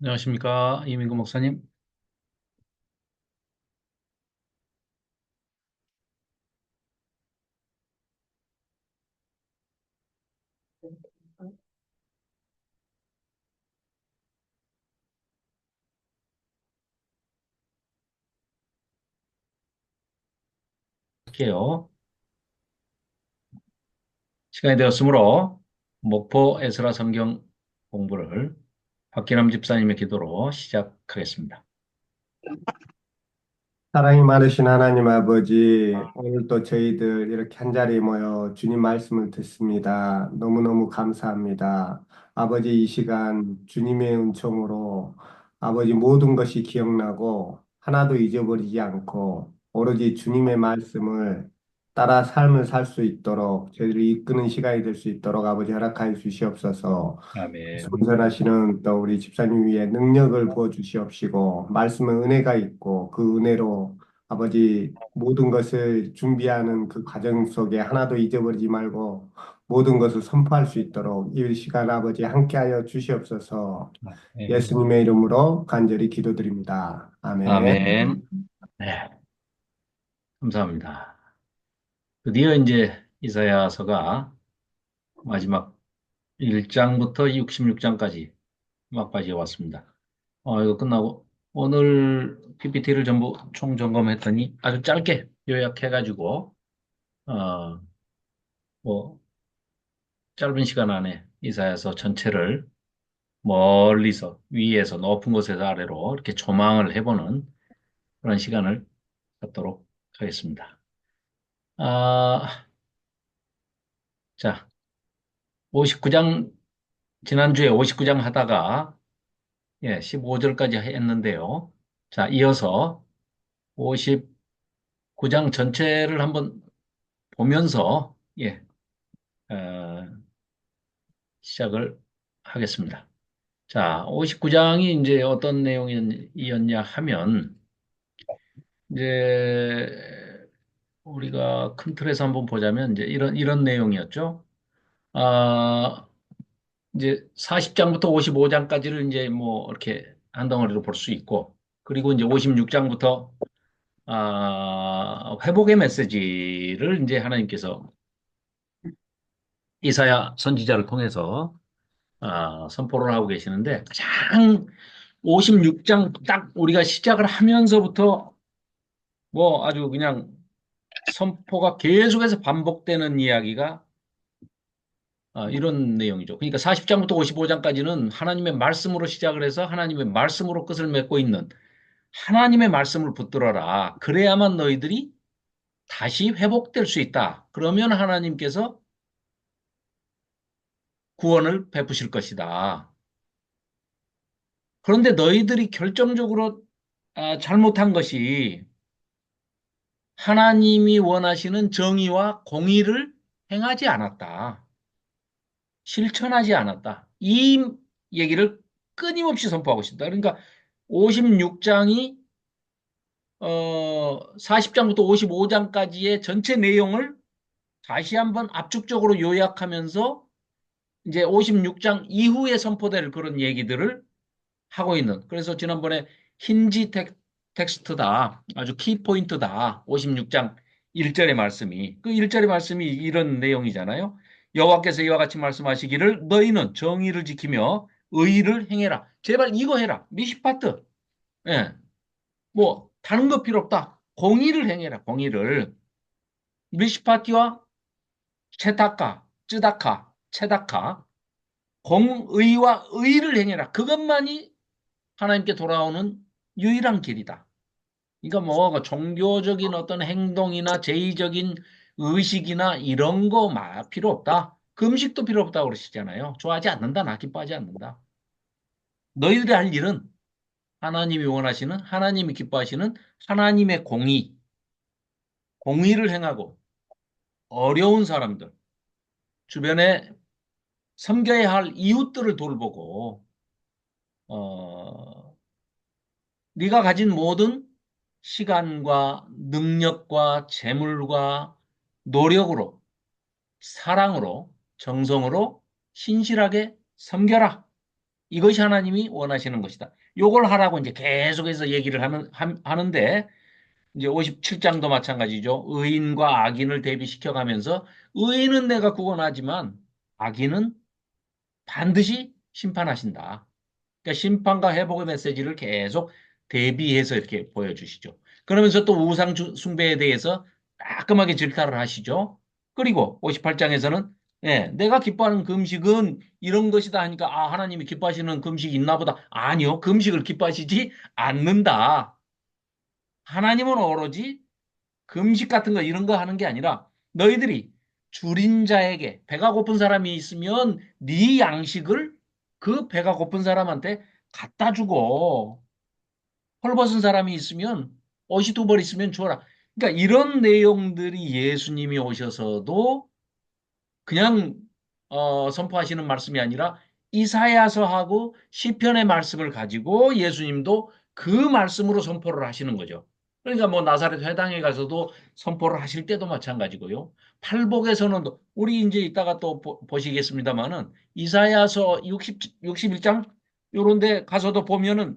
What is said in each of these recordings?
안녕하십니까, 이민구 목사님. 할게요. 시간이 되었으므로 목포 에스라 성경 공부를 박기남 집사님의 기도로 시작하겠습니다. 사랑이 많으신 하나님 아버지, 오늘 또 저희들 이렇게 한자리에 모여 주님 말씀을 듣습니다. 너무너무 감사합니다. 아버지, 이 시간 주님의 은총으로 아버지 모든 것이 기억나고 하나도 잊어버리지 않고 오로지 주님의 말씀을 따라 삶을 살 수 있도록 저희들이 이끄는 시간이 될 수 있도록 아버지 허락하여 주시옵소서. 아멘. 순전하시는 또 우리 집사님 위에 능력을 부어 주시옵시고 말씀은 은혜가 있고 그 은혜로 아버지 모든 것을 준비하는 그 과정 속에 하나도 잊어버리지 말고 모든 것을 선포할 수 있도록 이 시간 아버지 함께하여 주시옵소서. 아멘. 예수님의 이름으로 간절히 기도드립니다. 아멘. 아멘. 네, 감사합니다. 드디어 이제 이사야서가 마지막 1장부터 66장까지 막바지에 왔습니다. 이거 끝나고 오늘 PPT를 전부 총점검했더니 아주 짧게 요약해가지고 어, 뭐 짧은 시간 안에 이사야서 전체를 멀리서 위에서 높은 곳에서 아래로 이렇게 조망을 해보는 그런 시간을 갖도록 하겠습니다. 아, 자, 59장 지난주에 59장 하다가 15절까지 했는데요. 자, 이어서 59장 전체를 한번 보면서 시작을 하겠습니다. 자, 59장이 이제 어떤 내용이었냐 하면, 이제 우리가 큰 틀에서 한번 보자면, 이제 이런 내용이었죠. 아, 이제 40장부터 55장까지를 이제 뭐 이렇게 한 덩어리로 볼 수 있고, 그리고 이제 56장부터 회복의 메시지를 이제 하나님께서 이사야 선지자를 통해서 선포를 하고 계시는데, 가장 56장 딱 우리가 시작을 하면서부터 뭐 아주 그냥 선포가 계속해서 반복되는 이야기가 이런 내용이죠. 그러니까 40장부터 55장까지는 하나님의 말씀으로 시작을 해서 하나님의 말씀으로 끝을 맺고 있는 하나님의 말씀을 붙들어라. 그래야만 너희들이 다시 회복될 수 있다. 그러면 하나님께서 구원을 베푸실 것이다. 그런데 너희들이 결정적으로 잘못한 것이 하나님이 원하시는 정의와 공의를 행하지 않았다. 실천하지 않았다. 이 얘기를 끊임없이 선포하고 있습니다. 그러니까 56장이 40장부터 55장까지의 전체 내용을 다시 한번 압축적으로 요약하면서 이제 56장 이후에 선포될 그런 얘기들을 하고 있는. 그래서 지난번에 힌지 텍스트다. 아주 키포인트다. 56장 1절의 말씀이. 그 1절의 말씀이 이런 내용이잖아요. 여호와께서 이와 같이 말씀하시기를 너희는 정의를 지키며 의를 행해라. 제발 이거 해라. 미시파트. 예. 뭐 다른 거 필요 없다. 공의를 행해라. 공의를. 미시파티와 체타카, 쯔다카, 체다카. 공의와 의를 행해라. 그것만이 하나님께 돌아오는 유일한 길이다. 그러니까 뭐 종교적인 어떤 행동이나 제의적인 의식이나 이런 거 필요 없다. 금식도 필요 없다고 그러시잖아요. 좋아하지 않는다. 나 기뻐하지 않는다. 너희들이 할 일은 하나님이 원하시는 하나님이 기뻐하시는 하나님의 공의를 행하고 어려운 사람들, 주변에 섬겨야 할 이웃들을 돌보고 어, 네가 가진 모든 시간과 능력과 재물과 노력으로 사랑으로 정성으로 신실하게 섬겨라. 이것이 하나님이 원하시는 것이다. 요걸 하라고 이제 계속해서 얘기를 하는데, 이제 57장도 마찬가지죠. 의인과 악인을 대비시켜 가면서, 의인은 내가 구원하지만 악인은 반드시 심판하신다. 그러니까 심판과 회복의 메시지를 계속 대비해서 이렇게 보여주시죠. 그러면서 또 우상 숭배에 대해서 따끔하게 질타를 하시죠. 그리고 58장에서는 내가 기뻐하는 금식은 이런 것이다 하니까 하나님이 기뻐하시는 금식이 있나 보다. 아니요. 금식을 기뻐하시지 않는다. 하나님은 오로지 금식 같은 거 이런 거 하는 게 아니라 너희들이 줄인 자에게 배가 고픈 사람이 있으면 네 양식을 그 배가 고픈 사람한테 갖다 주고 헐벗은 사람이 있으면 옷이 두 벌 있으면 주어라. 그러니까 이런 내용들이 예수님이 오셔서도 그냥 선포하시는 말씀이 아니라 이사야서하고 시편의 말씀을 가지고 예수님도 그 말씀으로 선포를 하시는 거죠. 그러니까 뭐 나사렛 회당에 가서도 선포를 하실 때도 마찬가지고요. 팔복에서는 우리 이제 이따가 또 보시겠습니다만은 이사야서 61장 요런 데 가서도 보면은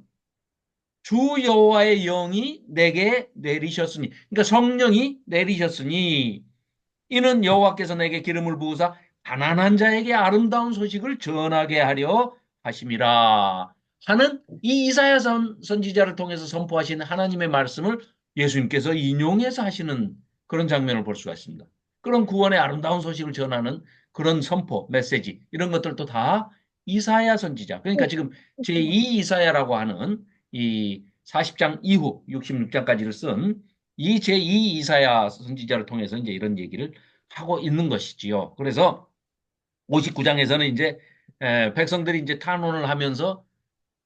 주 여호와의 영이 내게 내리셨으니 그러니까 성령이 내리셨으니 이는 여호와께서 내게 기름을 부으사 가난한 자에게 아름다운 소식을 전하게 하려 하심이라 하는 이 이사야 선지자를 통해서 선포하신 하나님의 말씀을 예수님께서 인용해서 하시는 그런 장면을 볼 수가 있습니다. 그런 구원의 아름다운 소식을 전하는 그런 선포, 메시지 이런 것들도 다 이사야 선지자. 그러니까 지금 제2 이사야라고 하는 이 40장 이후 66장까지를 쓴 이 제2 이사야 선지자를 통해서 이제 이런 얘기를 하고 있는 것이지요. 그래서 59장에서는 이제 백성들이 이제 탄원을 하면서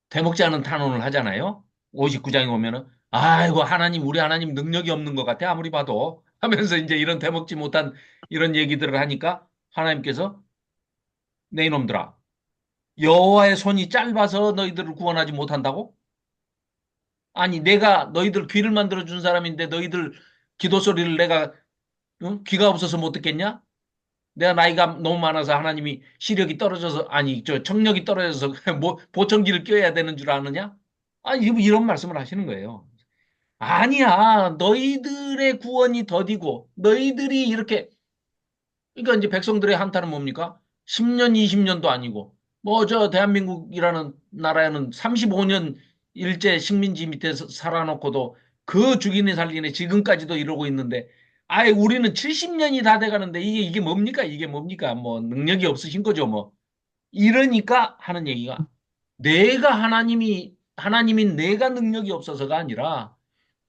되먹지 않은 탄원을 하잖아요. 59장에 보면은 아이고 하나님 우리 하나님 능력이 없는 것 같아 아무리 봐도 하면서 이제 이런 되먹지 못한 이런 얘기들을 하니까 하나님께서 내 이놈들아 여호와의 손이 짧아서 너희들을 구원하지 못한다고? 아니 내가 너희들 귀를 만들어 준 사람인데 너희들 기도 소리를 내가 귀가 없어서 못 듣겠냐? 내가 나이가 너무 많아서 하나님이 시력이 떨어져서 아니 저 청력이 떨어져서 뭐 보청기를 껴야 되는 줄 아느냐? 아니 이런 말씀을 하시는 거예요. 아니야 너희들의 구원이 더디고 너희들이 이렇게 그러니까 이제 백성들의 한타는 뭡니까? 10년 20년도 아니고 뭐 저 대한민국이라는 나라에는 35년 일제 식민지 밑에 살아놓고도 그 죽이네 살리네 지금까지도 이러고 있는데 아예 우리는 70년이 다 돼가는데 이게 뭡니까? 이게 뭡니까? 뭐 능력이 없으신 거죠 뭐 이러니까 하는 얘기가 내가 하나님인 내가 능력이 없어서가 아니라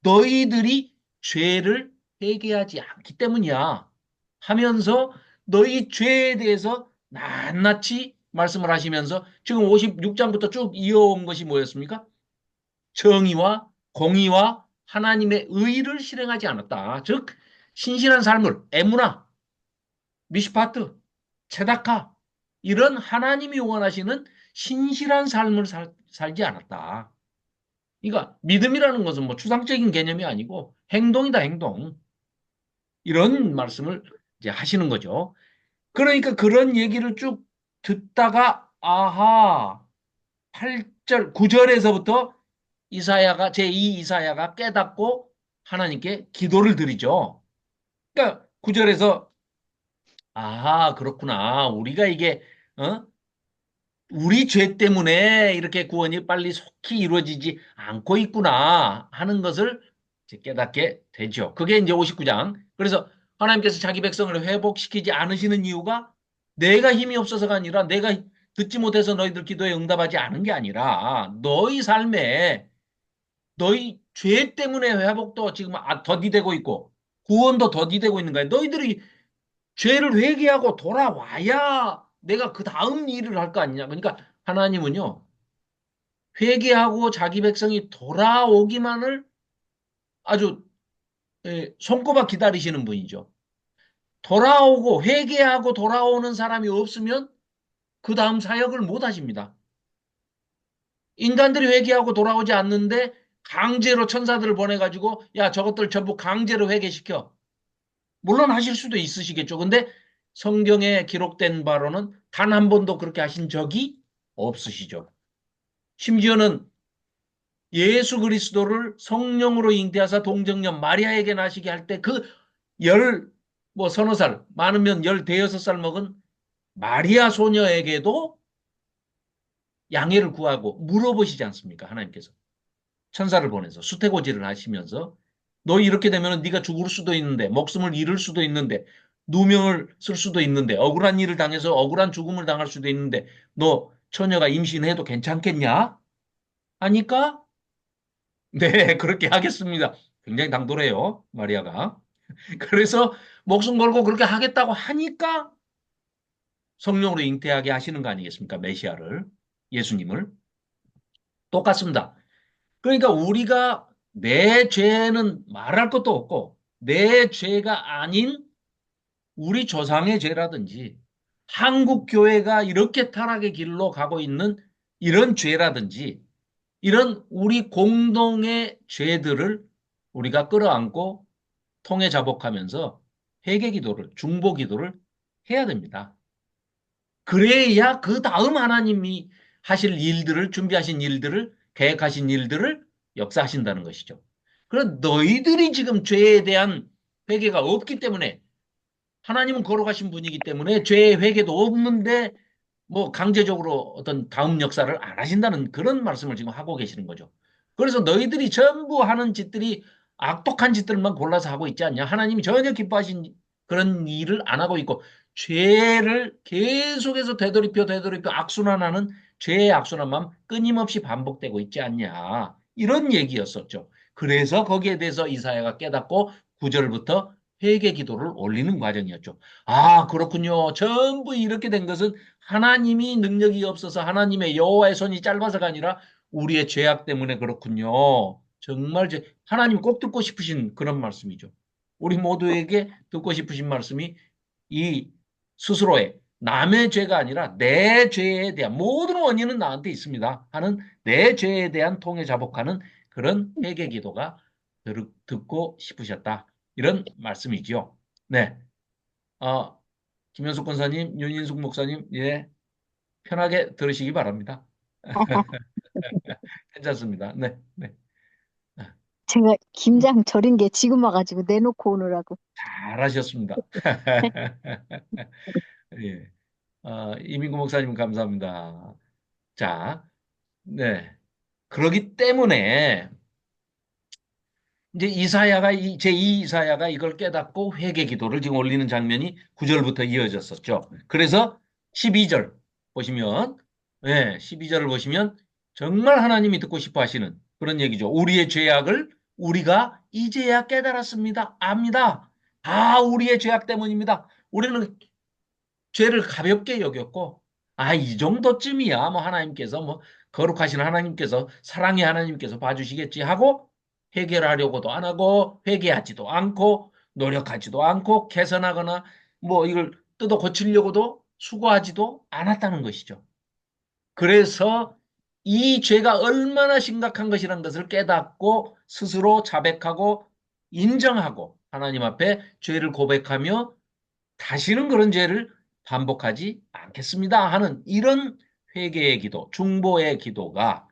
너희들이 죄를 회개하지 않기 때문이야 하면서 너희 죄에 대해서 낱낱이 말씀을 하시면서 지금 56장부터 쭉 이어온 것이 뭐였습니까? 정의와 공의와 하나님의 의를 실행하지 않았다. 즉 신실한 삶을 에무나, 미시파트, 체다카 이런 하나님이 원하시는 신실한 삶을 살지 않았다. 그러니까 믿음이라는 것은 뭐 추상적인 개념이 아니고 행동이다, 행동. 이런 말씀을 이제 하시는 거죠. 그러니까 그런 얘기를 쭉 듣다가 아하 8절 9절에서부터 이사야가 제2 이사야가 깨닫고 하나님께 기도를 드리죠. 그러니까 9절에서 아하 그렇구나. 우리가 이게 우리 죄 때문에 이렇게 구원이 빨리 속히 이루어지지 않고 있구나 하는 것을 이제 깨닫게 되죠. 그게 이제 59장. 그래서 하나님께서 자기 백성을 회복시키지 않으시는 이유가 내가 힘이 없어서가 아니라 내가 듣지 못해서 너희들 기도에 응답하지 않은 게 아니라 너희 삶에 너희 죄 때문에 회복도 지금 더디되고 있고 구원도 더디되고 있는 거야. 너희들이 죄를 회개하고 돌아와야 내가 그 다음 일을 할 거 아니냐. 그러니까 하나님은요, 회개하고 자기 백성이 돌아오기만을 아주 손꼽아 기다리시는 분이죠. 돌아오고 회개하고 돌아오는 사람이 없으면 그 다음 사역을 못 하십니다. 인간들이 회개하고 돌아오지 않는데 강제로 천사들을 보내가지고 야 저것들 전부 강제로 회개시켜. 물론 하실 수도 있으시겠죠. 근데 성경에 기록된 바로는 단 한 번도 그렇게 하신 적이 없으시죠. 심지어는 예수 그리스도를 성령으로 잉태하사 동정녀 마리아에게 나시게 할 때 그 뭐 서너 살, 많으면 16살 먹은 마리아 소녀에게도 양해를 구하고 물어보시지 않습니까? 하나님께서. 천사를 보내서 수태고지를 하시면서 너 이렇게 되면 네가 죽을 수도 있는데 목숨을 잃을 수도 있는데 누명을 쓸 수도 있는데 억울한 일을 당해서 억울한 죽음을 당할 수도 있는데 너 처녀가 임신해도 괜찮겠냐? 하니까 네, 그렇게 하겠습니다. 굉장히 당돌해요, 마리아가. 그래서 목숨 걸고 그렇게 하겠다고 하니까 성령으로 잉태하게 하시는 거 아니겠습니까? 메시아를, 예수님을. 똑같습니다. 그러니까 우리가 내 죄는 말할 것도 없고 내 죄가 아닌 우리 조상의 죄라든지 한국 교회가 이렇게 타락의 길로 가고 있는 이런 죄라든지 이런 우리 공동의 죄들을 우리가 끌어안고 통해 자복하면서 회개 기도를, 중보 기도를 해야 됩니다. 그래야 그 다음 하나님이 하실 일들을, 준비하신 일들을, 계획하신 일들을 역사하신다는 것이죠. 그럼 너희들이 지금 죄에 대한 회개가 없기 때문에 하나님은 거룩하신 분이기 때문에 죄의 회개도 없는데 뭐 강제적으로 어떤 다음 역사를 안 하신다는 그런 말씀을 지금 하고 계시는 거죠. 그래서 너희들이 전부 하는 짓들이 악독한 짓들만 골라서 하고 있지 않냐? 하나님이 전혀 기뻐하신 그런 일을 안 하고 있고 죄를 계속해서 되돌이켜 악순환하는 죄의 악순환만 끊임없이 반복되고 있지 않냐? 이런 얘기였었죠. 그래서 거기에 대해서 이사야가 깨닫고 9절부터 회개 기도를 올리는 과정이었죠. 아, 그렇군요. 전부 이렇게 된 것은 하나님이 능력이 없어서 하나님의 여호와의 손이 짧아서가 아니라 우리의 죄악 때문에 그렇군요. 정말 하나님 꼭 듣고 싶으신 그런 말씀이죠. 우리 모두에게 듣고 싶으신 말씀이 이 스스로의 남의 죄가 아니라 내 죄에 대한 모든 원인은 나한테 있습니다 하는 내 죄에 대한 통해 자복하는 그런 회개 기도가 듣고 싶으셨다. 이런 말씀이지요. 네. 김현숙 권사님, 윤인숙 목사님, 예, 편하게 들으시기 바랍니다. 괜찮습니다. 네, 네. 제가 김장 절인 게 지금 와가지고 내놓고 오느라고. 잘하셨습니다. 예. 이민구 목사님 감사합니다. 자, 네. 그러기 때문에 이제 이사야가 제2 이사야가 이걸 깨닫고 회개 기도를 지금 올리는 장면이 9절부터 이어졌었죠. 그래서 12절 보시면 네, 12절을 보시면 정말 하나님이 듣고 싶어 하시는 그런 얘기죠. 우리의 죄악을 우리가 이제야 깨달았습니다. 압니다. 다 우리의 죄악 때문입니다. 우리는 죄를 가볍게 여겼고 이 정도쯤이야 뭐 하나님께서 뭐 거룩하신 하나님께서 사랑의 하나님께서 봐주시겠지 하고 해결하려고도 안 하고 회개하지도 않고 노력하지도 않고 개선하거나 뭐 이걸 뜯어 고치려고도 수고하지도 않았다는 것이죠. 그래서 이 죄가 얼마나 심각한 것이라는 것을 깨닫고 스스로 자백하고 인정하고 하나님 앞에 죄를 고백하며 다시는 그런 죄를 반복하지 않겠습니다 하는 이런 회개의 기도, 중보의 기도가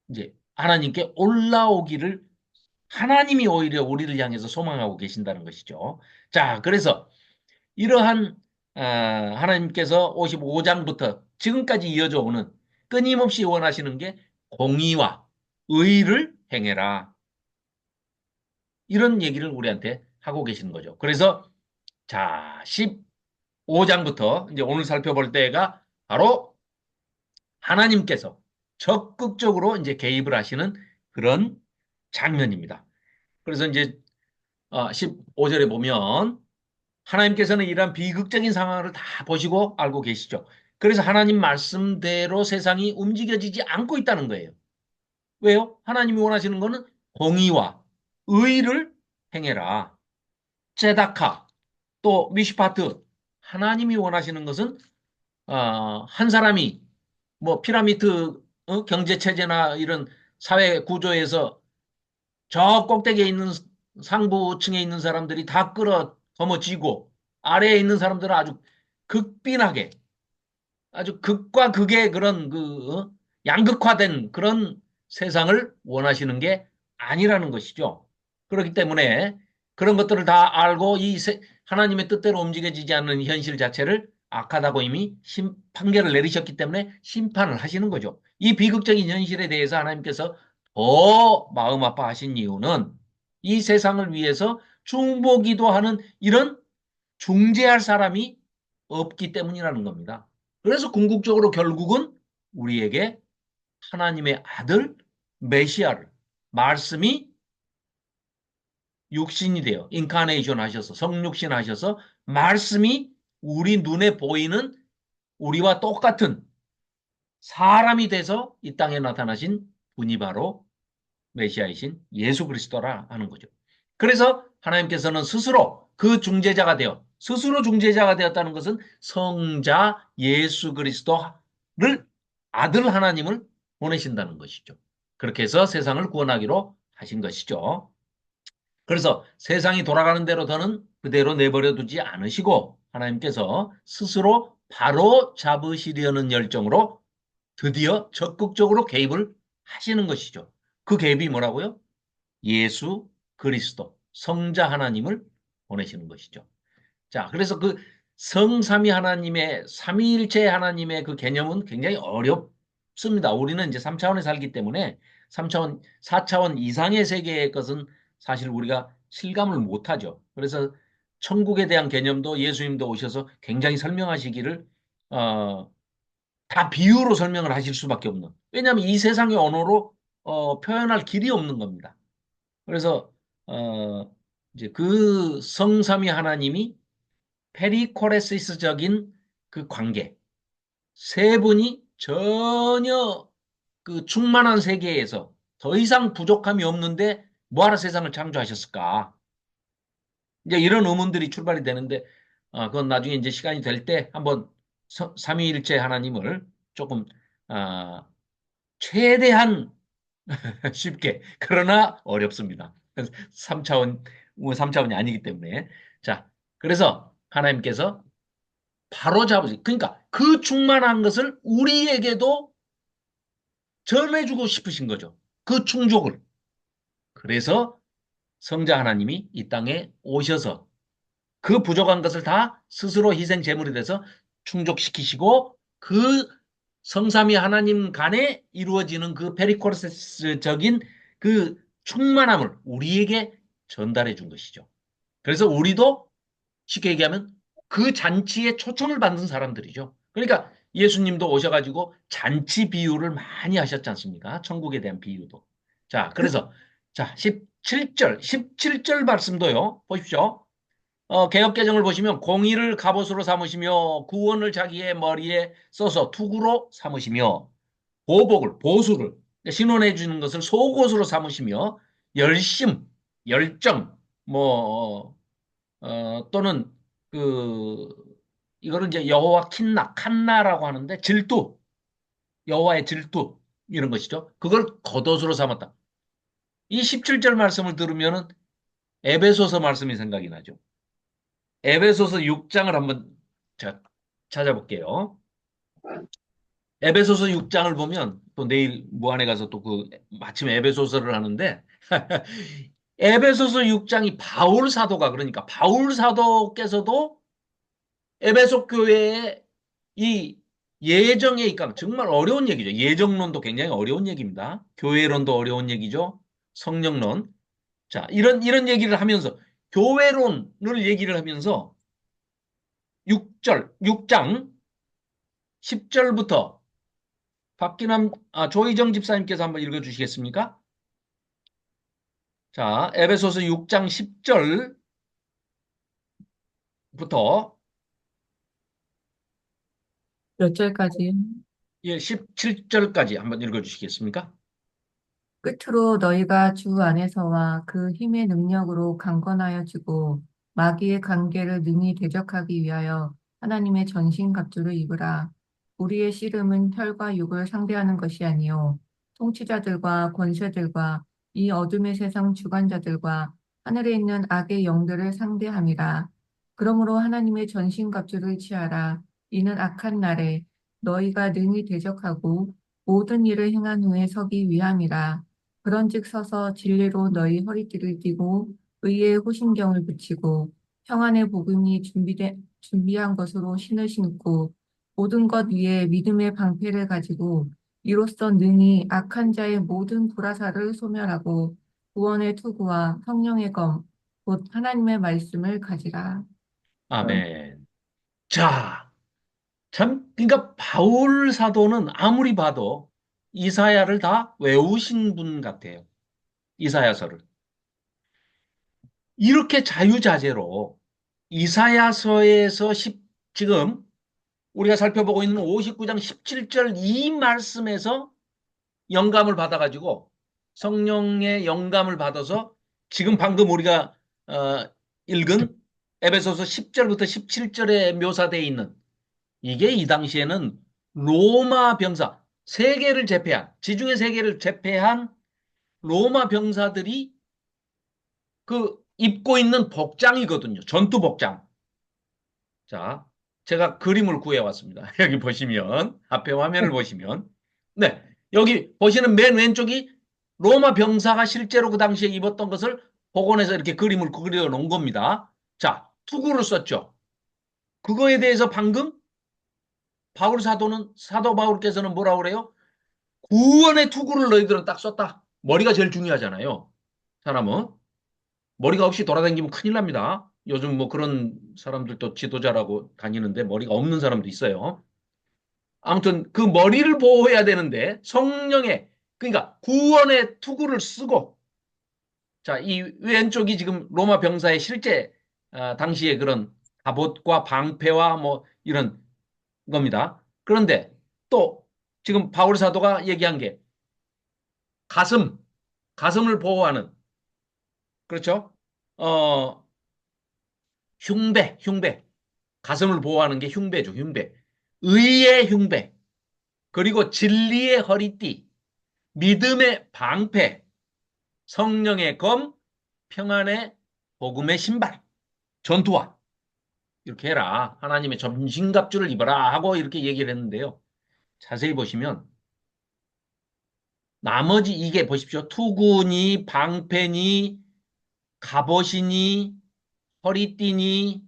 이제 하나님께 올라오기를 하나님이 오히려 우리를 향해서 소망하고 계신다는 것이죠. 자, 그래서 이러한 하나님께서 55장부터 지금까지 이어져 오는 끊임없이 원하시는 게 공의와 의를 행해라. 이런 얘기를 우리한테 하고 계시는 거죠. 그래서 자, 15장부터 이제 오늘 살펴볼 때가 바로 하나님께서 적극적으로 이제 개입을 하시는 그런 장면입니다. 그래서 이제 15절에 보면 하나님께서는 이러한 비극적인 상황을 다 보시고 알고 계시죠. 그래서 하나님 말씀대로 세상이 움직여지지 않고 있다는 거예요. 왜요? 하나님이 원하시는 거는 공의와 의를 행해라. 제다카 또 미시파트 하나님이 원하시는 것은 한 사람이 뭐 피라미드 경제 체제나 이런 사회 구조에서 저 꼭대기에 있는 상부층에 있는 사람들이 다 끌어 거머쥐고 아래에 있는 사람들은 아주 극빈하게 아주 극과 극의 그런 양극화된 그런 세상을 원하시는 게 아니라는 것이죠. 그렇기 때문에 그런 것들을 다 알고 하나님의 뜻대로 움직여지지 않는 현실 자체를 악하다고 이미 판결을 내리셨기 때문에 심판을 하시는 거죠. 이 비극적인 현실에 대해서 하나님께서 더 마음 아파하신 이유는 이 세상을 위해서 중보기도하는 이런 중재할 사람이 없기 때문이라는 겁니다. 그래서 궁극적으로 결국은 우리에게 하나님의 아들 메시아를 말씀이 육신이 되어 인카네이션 하셔서 성육신 하셔서 말씀이 우리 눈에 보이는 우리와 똑같은 사람이 돼서 이 땅에 나타나신 분이 바로 메시아이신 예수 그리스도라 하는 거죠. 그래서 하나님께서는 스스로 그 중재자가 되어 스스로 중재자가 되었다는 것은 성자 예수 그리스도를 아들 하나님을 보내신다는 것이죠. 그렇게 해서 세상을 구원하기로 하신 것이죠. 그래서 세상이 돌아가는 대로 더는 그대로 내버려 두지 않으시고 하나님께서 스스로 바로 잡으시려는 열정으로 드디어 적극적으로 개입을 하시는 것이죠. 그 개입이 뭐라고요? 예수 그리스도, 성자 하나님을 보내시는 것이죠. 자, 그래서 그 성삼위 하나님의 삼위일체 하나님의 그 개념은 굉장히 어렵습니다. 우리는 이제 3차원에 살기 때문에 3차원, 4차원 이상의 세계의 것은 사실 우리가 실감을 못하죠. 그래서 천국에 대한 개념도 예수님도 오셔서 굉장히 설명하시기를 다 비유로 설명을 하실 수밖에 없는. 왜냐하면 이 세상의 언어로 표현할 길이 없는 겁니다. 그래서 어, 이제 그 성삼위 하나님이 페리코레시스적인 그 관계, 세 분이 전혀 그 충만한 세계에서 더 이상 부족함이 없는데 뭐하러 세상을 창조하셨을까? 이제 이런 의문들이 출발이 되는데, 그건 나중에 이제 시간이 될 때 한번 삼위일체 하나님을 조금 어, 최대한 쉽게 그러나 어렵습니다. 3차원, 3차원이 아니기 때문에. 자, 그래서 하나님께서 바로 잡으시. 그러니까 그 충만한 것을 우리에게도 전해주고 싶으신 거죠. 그 충족을. 그래서 성자 하나님이 이 땅에 오셔서 그 부족한 것을 다 스스로 희생 제물이 돼서 충족시키시고 그 성삼위 하나님 간에 이루어지는 그 페리코르세스적인 그 충만함을 우리에게 전달해 준 것이죠. 그래서 우리도 쉽게 얘기하면 그 잔치에 초청을 받는 사람들이죠. 그러니까 예수님도 오셔가지고 잔치 비유를 많이 하셨지 않습니까? 천국에 대한 비유도. 자, 그래서 자, 17절 말씀도요. 보십시오. 개역개정을 보시면 공의를 갑옷으로 삼으시며 구원을 자기의 머리에 써서 투구로 삼으시며 보복을 보수를 신원해 주는 것을 속옷으로 삼으시며 열심, 열정 또는 그 이거는 이제 여호와 칸나라고 하는데 질투, 여호와의 질투 이런 것이죠. 그걸 겉옷으로 삼았다. 이 17절 말씀을 들으면은 에베소서 말씀이 생각이 나죠. 에베소서 6장을 한번 제가 찾아볼게요. 에베소서 6장을 보면 또 내일 무안에 가서 또 그 마침 에베소서를 하는데 에베소서 6장이 바울 사도가 그러니까 바울 사도께서도 에베소 교회에 이 예정에 있까 정말 어려운 얘기죠. 예정론도 굉장히 어려운 얘기입니다. 교회론도 어려운 얘기죠. 성령론. 자, 이런 얘기를 하면서 교회론을 얘기를 하면서 6장 10절부터 조희정 집사님께서 한번 읽어 주시겠습니까? 자, 에베소서 6장 10절부터 몇 절까지? 예, 17절까지 한번 읽어 주시겠습니까? 끝으로 너희가 주 안에서와 그 힘의 능력으로 강건하여지고 마귀의 관계를 능히 대적하기 위하여 하나님의 전신갑주를 입으라. 우리의 씨름은 혈과 육을 상대하는 것이 아니요 통치자들과 권세들과 이 어둠의 세상 주관자들과 하늘에 있는 악의 영들을 상대함이라. 그러므로 하나님의 전신갑주를 취하라. 이는 악한 날에 너희가 능히 대적하고 모든 일을 행한 후에 서기 위함이라. 그런즉 서서 진리로 너희 허리띠를 띠고 의의 호심경을 붙이고 평안의 복음이 준비한 것으로 신을 신고 모든 것 위에 믿음의 방패를 가지고 이로써 능히 악한 자의 모든 불화살을 소멸하고 구원의 투구와 성령의 검, 곧 하나님의 말씀을 가지라. 아멘. 자, 참, 그러니까 바울 사도는 아무리 봐도 이사야를 다 외우신 분 같아요. 이사야서를. 이렇게 자유자재로 이사야서에서 지금 우리가 살펴보고 있는 59장 17절 이 말씀에서 영감을 받아가지고 성령의 영감을 받아서 지금 방금 우리가 읽은 에베소서 10절부터 17절에 묘사되어 있는 이게 이 당시에는 로마 병사 세계를 제패한 지중해 세계를 제패한 로마 병사들이 그 입고 있는 복장이거든요. 전투 복장. 자, 제가 그림을 구해왔습니다. 여기 보시면 앞에 화면을 보시면 네, 여기 보시는 맨 왼쪽이 로마 병사가 실제로 그 당시에 입었던 것을 복원해서 이렇게 그림을 그려 놓은 겁니다. 자, 투구를 썼죠. 그거에 대해서 방금 사도 바울께서는 뭐라고 그래요? 구원의 투구를 너희들은 딱 썼다. 머리가 제일 중요하잖아요. 사람은 머리가 없이 돌아다니면 큰일 납니다. 요즘 뭐 그런 사람들도 지도자라고 다니는데 머리가 없는 사람도 있어요. 아무튼 그 머리를 보호해야 되는데 성령의 그러니까 구원의 투구를 쓰고 자, 이 왼쪽이 지금 로마 병사의 실제 당시의 그런 갑옷과 방패와 뭐 이런 겁니다. 그런데 또 지금 바울 사도가 얘기한 게 가슴, 가슴을 보호하는 그렇죠? 어, 흉배. 가슴을 보호하는 게 흉배죠, 흉배. 의의 흉배. 그리고 진리의 허리띠, 믿음의 방패, 성령의 검, 평안의 복음의 신발, 전투화. 이렇게 해라. 하나님의 전신갑주를 입어라 하고 이렇게 얘기를 했는데요. 자세히 보시면 나머지 이게 보십시오. 투구니 방패니 갑옷이니 허리띠니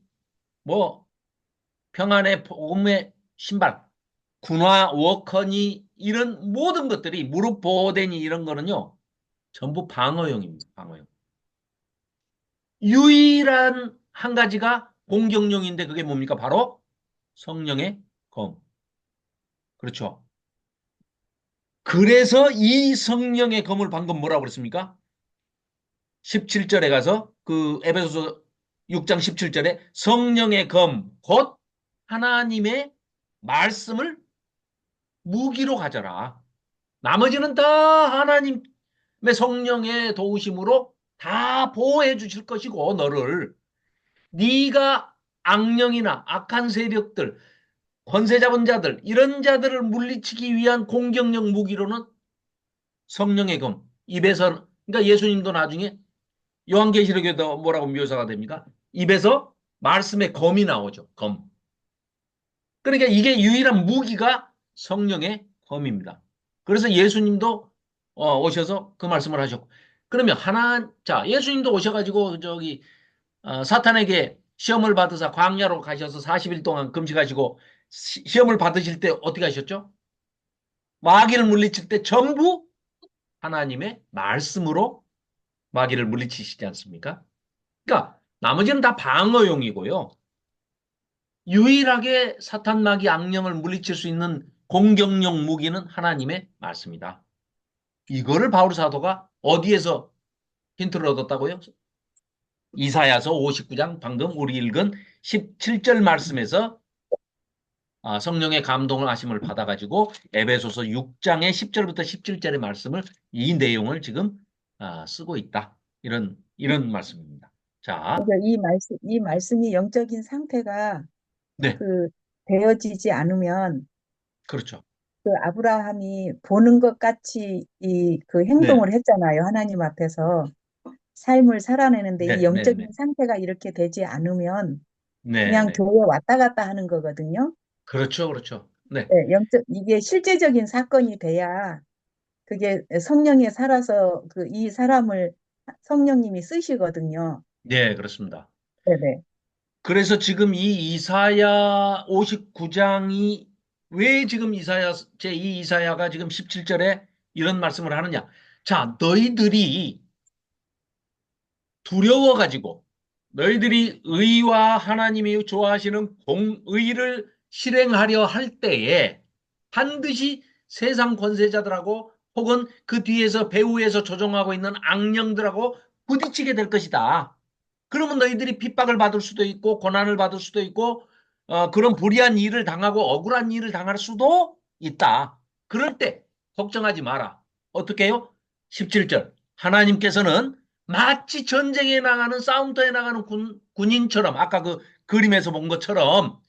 뭐 평안의 복음의 신발 군화 워커니 이런 모든 것들이 무릎 보호대니 이런 거는요. 전부 방어용입니다. 방어용. 유일한 한 가지가 공격용인데 그게 뭡니까? 바로 성령의 검. 그렇죠. 그래서 이 성령의 검을 방금 뭐라고 그랬습니까? 17절에 가서 그 에베소서 6장 17절에 성령의 검, 곧 하나님의 말씀을 무기로 가져라. 나머지는 다 하나님의 성령의 도우심으로 다 보호해 주실 것이고 너를 네가 악령이나 악한 세력들, 권세 잡은 자들 이런 자들을 물리치기 위한 공격력 무기로는 성령의 검. 입에서 그러니까 예수님도 나중에 요한계시록에도 뭐라고 묘사가 됩니까? 입에서 말씀의 검이 나오죠. 검. 그러니까 이게 유일한 무기가 성령의 검입니다. 그래서 예수님도 오셔서 그 말씀을 하셨고. 그러면 자, 예수님도 오셔가지고 저기 사탄에게 시험을 받으사 광야로 가셔서 40일 동안 금식하시고 시험을 받으실 때 어떻게 하셨죠? 마귀를 물리칠 때 전부 하나님의 말씀으로 마귀를 물리치시지 않습니까? 그러니까 나머지는 다 방어용이고요. 유일하게 사탄 마귀 악령을 물리칠 수 있는 공격용 무기는 하나님의 말씀이다. 이거를 바울 사도가 어디에서 힌트를 얻었다고요? 이사야서 59장 방금 우리 읽은 17절 말씀에서 성령의 감동을 하심을 받아가지고 에베소서 6장의 10절부터 17절의 말씀을 이 내용을 지금 쓰고 있다. 이런 말씀입니다. 자, 그러니까 이 말씀이 영적인 상태가 네, 그 되어지지 않으면 그렇죠. 그 아브라함이 보는 것 같이 그 네, 행동을 했잖아요. 하나님 앞에서 삶을 살아내는데 이 네, 네, 네, 영적인 상태가 이렇게 되지 않으면 네, 그냥 네. 교회 왔다 갔다 하는 거거든요. 그렇죠, 그렇죠. 네. 네, 이게 실제적인 사건이 돼야 그게 성령에 살아서 그 이 사람을 성령님이 쓰시거든요. 네, 그렇습니다. 네네. 그래서 지금 이 이사야 59장이 왜 지금 제2 이사야가 지금 17절에 이런 말씀을 하느냐. 자, 너희들이 두려워가지고 너희들이 의와 하나님이 좋아하시는 공의를 실행하려 할 때에 반드시 세상 권세자들하고 혹은 그 뒤에서 배후에서 조종하고 있는 악령들하고 부딪히게 될 것이다. 그러면 너희들이 핍박을 받을 수도 있고 고난을 받을 수도 있고 그런 불의한 일을 당하고 억울한 일을 당할 수도 있다. 그럴 때 걱정하지 마라. 어떻게 해요? 17절. 하나님께서는 마치 전쟁에 나가는 싸움터에 나가는 군인처럼 아까 그 그림에서 본 것처럼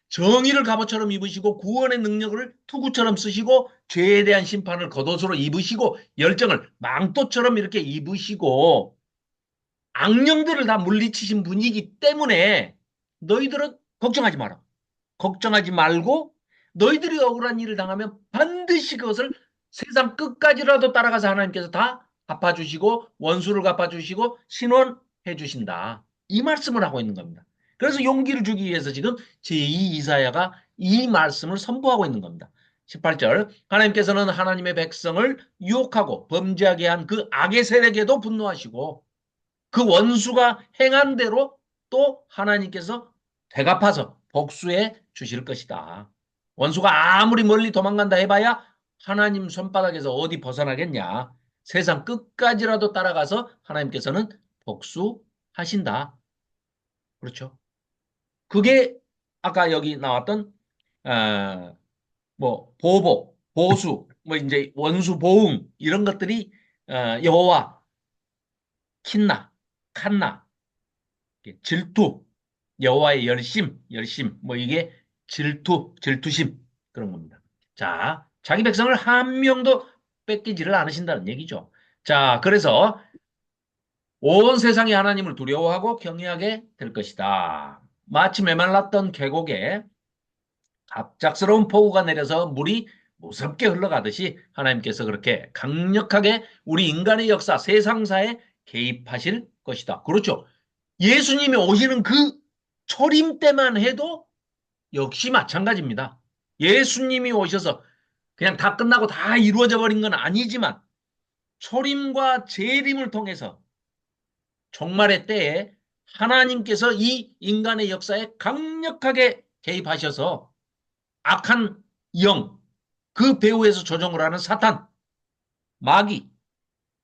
정의를 갑옷처럼 입으시고 구원의 능력을 투구처럼 쓰시고 죄에 대한 심판을 겉옷으로 입으시고 열정을 망토처럼 이렇게 입으시고 악령들을 다 물리치신 분이기 때문에 너희들은 걱정하지 마라. 걱정하지 말고 너희들이 억울한 일을 당하면 반드시 그것을 세상 끝까지라도 따라가서 하나님께서 다 갚아주시고 원수를 갚아주시고 신원해 주신다. 이 말씀을 하고 있는 겁니다. 그래서 용기를 주기 위해서 지금 제2 이사야가 이 말씀을 선포하고 있는 겁니다. 18절 하나님께서는 하나님의 백성을 유혹하고 범죄하게 한 그 악의 세력에도 분노하시고 그 원수가 행한 대로 또 하나님께서 되갚아서 복수해 주실 것이다. 원수가 아무리 멀리 도망간다 해봐야 하나님 손바닥에서 어디 벗어나겠냐. 세상 끝까지라도 따라가서 하나님께서는 복수하신다. 그렇죠. 그게 아까 여기 나왔던 뭐 보복, 보수, 뭐 이제 원수 보응 이런 것들이 여호와, 킨나, 칸나, 질투, 여호와의 열심, 뭐 이게 질투심 그런 겁니다. 자, 자기 백성을 한 명도 뺏기지를 않으신다는 얘기죠. 자, 그래서 온 세상이 하나님을 두려워하고 경외하게 될 것이다. 마치 메말랐던 계곡에 갑작스러운 폭우가 내려서 물이 무섭게 흘러가듯이 하나님께서 그렇게 강력하게 우리 인간의 역사, 세상사에 개입하실 것이다. 그렇죠. 예수님이 오시는 그 초림 때만 해도 역시 마찬가지입니다. 예수님이 오셔서 그냥 다 끝나고 다 이루어져 버린 건 아니지만 초림과 재림을 통해서 종말의 때에 하나님께서 이 인간의 역사에 강력하게 개입하셔서 악한 영, 그 배후에서 조종을 하는 사탄, 마귀,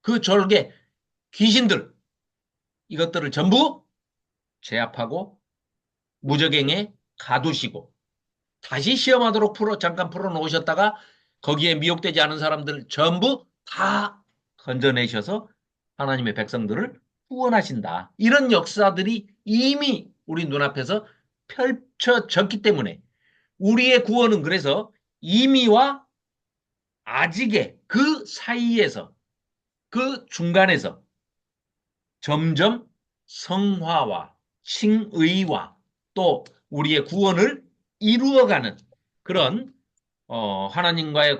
그 졸개, 귀신들 이것들을 전부 제압하고 무적행에 가두시고 다시 시험하도록 잠깐 풀어놓으셨다가 거기에 미혹되지 않은 사람들 전부 다 건져내셔서 하나님의 백성들을 구원하신다. 이런 역사들이 이미 우리 눈앞에서 펼쳐졌기 때문에 우리의 구원은 그래서 이미와 아직의 그 사이에서 그 중간에서 점점 성화와 칭의와 또 우리의 구원을 이루어가는 그런 하나님과의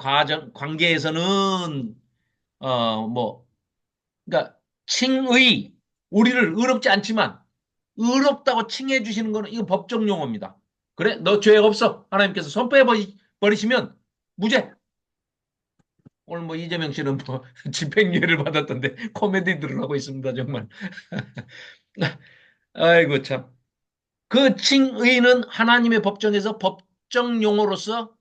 관계에서는 뭐 그러니까 칭의 우리를 의롭지 않지만 의롭다고 칭해 주시는 거는 이거 법정 용어입니다. 그래 너 죄 없어 하나님께서 선포해 버리시면 무죄. 오늘 뭐 이재명 씨는 뭐 집행유예를 받았던데 코미디들을 하고 있습니다 정말. 아이고 참. 그 칭의는 하나님의 법정에서 법정 용어로서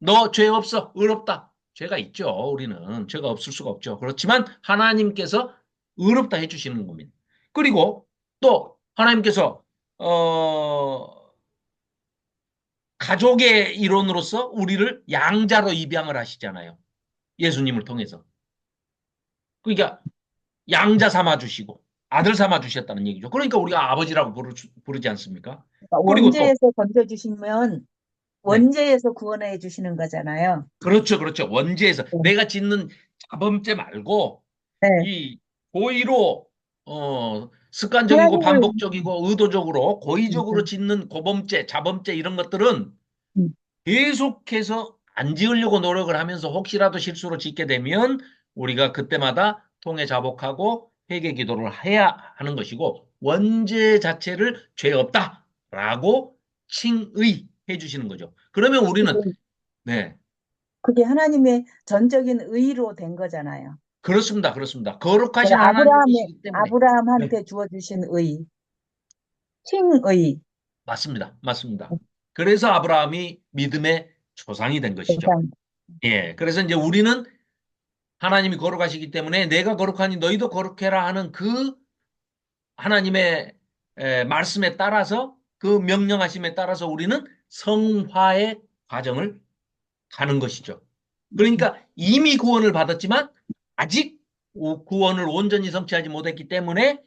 너 죄 없어 의롭다. 죄가 있죠. 우리는 죄가 없을 수가 없죠. 그렇지만 하나님께서 의롭다 해주시는 겁니다. 그리고 또 하나님께서 가족의 이론으로서 우리를 양자로 입양을 하시잖아요. 예수님을 통해서. 그러니까 양자 삼아 주시고 아들 삼아 주셨다는 얘기죠. 그러니까 우리가 아버지라고 부르지 않습니까? 그러니까 그리고 또 원죄에서 건져주시면 네. 원죄에서 구원해 주시는 거잖아요. 그렇죠, 그렇죠. 원죄에서 네. 내가 짓는 자범죄 말고 네. 이 고의로 습관적이고 하나님을 반복적이고 의도적으로 고의적으로 음, 짓는 고범죄, 자범죄 이런 것들은 음. 계속해서 안 지으려고 노력을 하면서 혹시라도 실수로 짓게 되면 우리가 그때마다 통해 자복하고 회개 기도를 해야 하는 것이고 원죄 자체를 죄 없다라고 칭의해 주시는 거죠. 그러면 우리는 그게, 네, 그게 하나님의 전적인 의로 된 거잖아요. 그렇습니다. 그렇습니다. 그 거룩하신 하나님이시기 때문에 네, 아브라함한테 주어주신 의, 칭의. 맞습니다. 맞습니다. 그래서 아브라함이 믿음의 조상이 된 것이죠. 세상. 예. 그래서 이제 우리는 하나님이 거룩하시기 때문에 내가 거룩하니 너희도 거룩해라 하는 그 하나님의 말씀에 따라서 그 명령하심에 따라서 우리는 성화의 과정을 가는 것이죠. 그러니까 이미 구원을 받았지만 아직 구원을 온전히 성취하지 못했기 때문에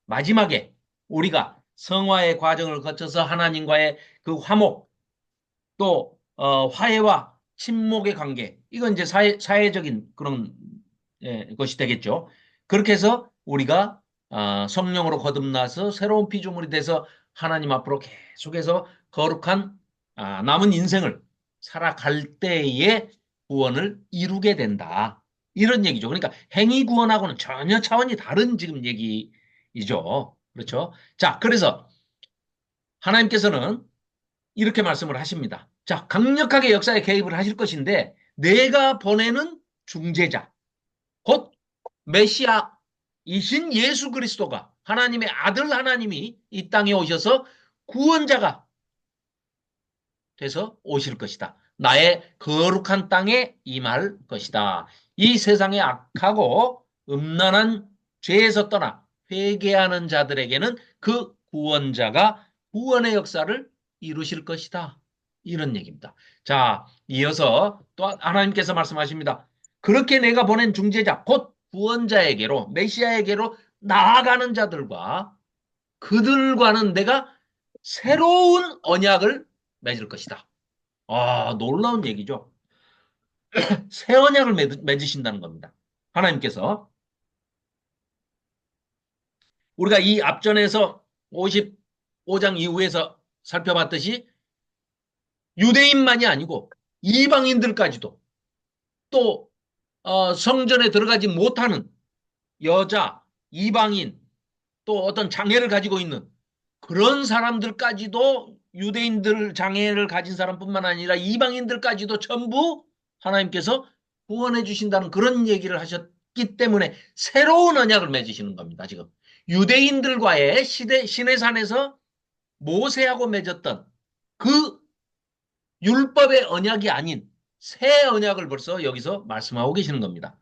마지막에 우리가 성화의 과정을 거쳐서 하나님과의 그 화목 또 화해와 친목의 관계 이건 이제 사회적인 그런 것이 되겠죠. 그렇게 해서 우리가 성령으로 거듭나서 새로운 피조물이 돼서 하나님 앞으로 계속해서 거룩한 남은 인생을 살아갈 때에 구원을 이루게 된다. 이런 얘기죠. 그러니까 행위 구원하고는 전혀 차원이 다른 지금 얘기이죠. 그렇죠? 자, 그래서 하나님께서는 이렇게 말씀을 하십니다. 자, 강력하게 역사에 개입을 하실 것인데 내가 보내는 중재자, 곧 메시아이신 예수 그리스도가 하나님의 아들 하나님이 이 땅에 오셔서 구원자가 돼서 오실 것이다. 나의 거룩한 땅에 임할 것이다. 이 세상의 악하고 음란한 죄에서 떠나 회개하는 자들에게는 그 구원자가 구원의 역사를 이루실 것이다. 이런 얘기입니다. 자, 이어서 또 하나님께서 말씀하십니다. 그렇게 내가 보낸 중재자, 곧 구원자에게로, 메시아에게로 나아가는 자들과 그들과는 내가 새로운 언약을 맺을 것이다. 놀라운 얘기죠. 새 언약을 맺으신다는 겁니다. 하나님께서. 우리가 이 앞전에서 55장 이후에서 살펴봤듯이 유대인만이 아니고 이방인들까지도 또 성전에 들어가지 못하는 여자, 이방인, 또 어떤 장애를 가지고 있는 그런 사람들까지도 유대인들 장애를 가진 사람뿐만 아니라 이방인들까지도 전부 하나님께서 구원해 주신다는 그런 얘기를 하셨기 때문에 새로운 언약을 맺으시는 겁니다. 지금 유대인들과의 시내산에서 모세하고 맺었던 그 율법의 언약이 아닌 새 언약을 벌써 여기서 말씀하고 계시는 겁니다.